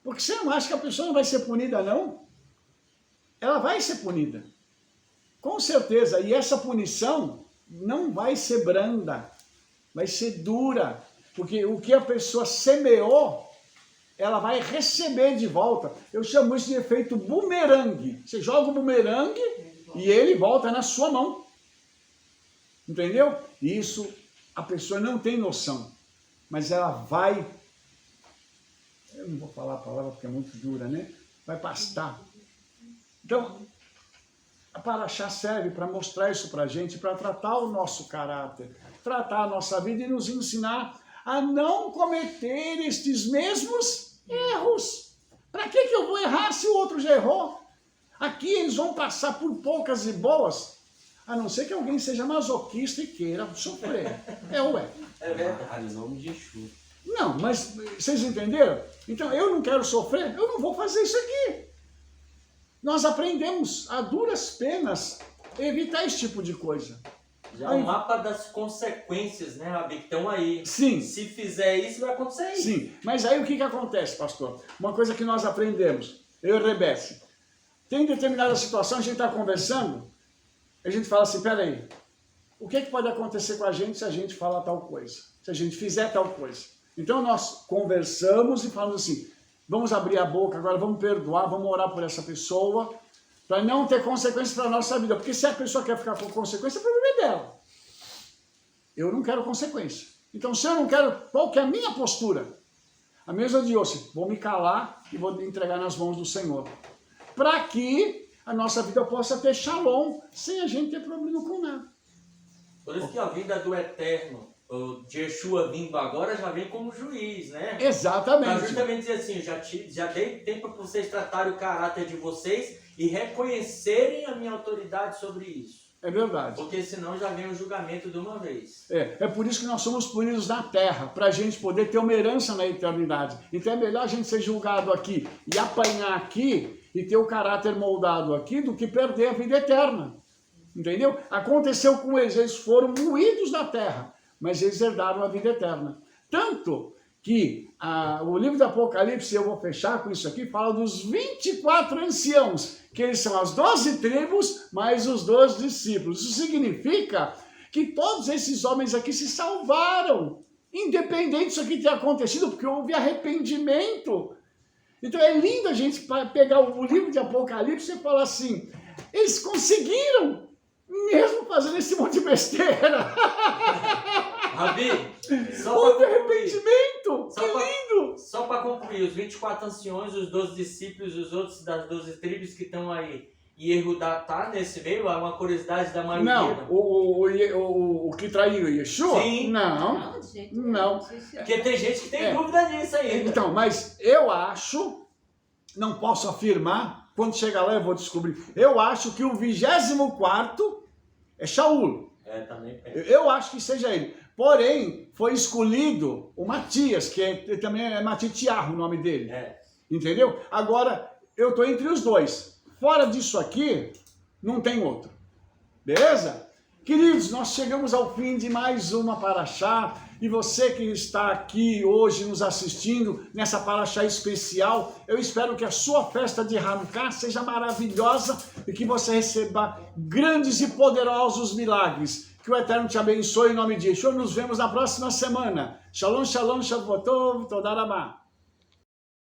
Porque você não acha que a pessoa não vai ser punida, não? Ela vai ser punida. Com certeza. E essa punição não vai ser branda, vai ser dura. Porque o que a pessoa semeou, ela vai receber de volta. Eu chamo isso de efeito bumerangue. Você joga o bumerangue e ele volta na sua mão. Entendeu? Isso a pessoa não tem noção. Mas ela vai... Eu não vou falar a palavra porque é muito dura, né? Vai pastar. Então, a Paraxá serve para mostrar isso para a gente, para tratar o nosso caráter, tratar a nossa vida e nos ensinar a não cometer estes mesmos erros. Para que eu vou errar se o outro já errou? Aqui eles vão passar por poucas e boas, a não ser que alguém seja masoquista e queira sofrer. É verdade. Em nome de Yeshua. Não, mas vocês entenderam? Então, eu não quero sofrer, eu não vou fazer isso aqui. Nós aprendemos a duras penas evitar esse tipo de coisa. Já o mapa das consequências, né, Rabi, que estão aí. Sim. Se fizer isso, vai acontecer isso. Sim, mas aí o que acontece, pastor? Uma coisa que nós aprendemos, eu e Rebece, tem determinada situação, a gente está conversando, a gente fala assim, peraí, o que pode acontecer com a gente se a gente falar tal coisa? Se a gente fizer tal coisa? Então nós conversamos e falamos assim, vamos abrir a boca agora, vamos perdoar, vamos orar por essa pessoa, para não ter consequências para a nossa vida. Porque se a pessoa quer ficar com consequência, o problema é dela. Eu não quero consequência. Então, se eu não quero, qual que é a minha postura? A mesma de Yossi, vou me calar e vou entregar nas mãos do Senhor. Para que a nossa vida possa ter shalom, sem a gente ter problema com nada. Por isso que a vida do Eterno, o de Yeshua vindo agora, já vem como juiz, né? Exatamente. Para justamente dizer assim, já dei tempo para vocês tratarem o caráter de vocês e reconhecerem a minha autoridade sobre isso. É verdade. Porque senão já vem o julgamento de uma vez. É por isso que nós somos punidos na terra, para a gente poder ter uma herança na eternidade. Então é melhor a gente ser julgado aqui e apanhar aqui e ter o caráter moldado aqui do que perder a vida eterna. Entendeu? Aconteceu com eles, eles foram moídos da terra, mas eles herdaram a vida eterna. Tanto que o livro do Apocalipse, eu vou fechar com isso aqui, fala dos 24 anciãos, que eles são as 12 tribos, mais os 12 discípulos. Isso significa que todos esses homens aqui se salvaram, independente disso aqui ter acontecido, porque houve arrependimento. Então é lindo a gente pegar o livro de Apocalipse e falar assim, eles conseguiram, mesmo fazendo esse monte de besteira. Rabi, Houve arrependimento, que lindo! Só para concluir, os 24 anciões, os 12 discípulos, os outros das 12 tribos que estão aí, e Yehudá tá nesse meio, é uma curiosidade da maioria. Não, o que traiu Yeshua? Sim. Não, de jeito não. Porque tem gente que tem dúvida nisso ainda. Então, mas eu acho, não posso afirmar, quando chegar lá eu vou descobrir, eu acho que o 24º é Shaul. Também. Eu acho que seja ele. Porém, foi escolhido o Matias, que também é Matitiarro o nome dele. Entendeu? Agora, eu estou entre os dois. Fora disso aqui, não tem outro. Beleza? Queridos, nós chegamos ao fim de mais uma Paraxá. E você que está aqui hoje nos assistindo nessa Paraxá especial, eu espero que a sua festa de Hanukkah seja maravilhosa e que você receba grandes e poderosos milagres. Que o Eterno te abençoe em nome de Yeshua. Nos vemos na próxima semana. Shalom, shalom, shavuot tov, toda rabá.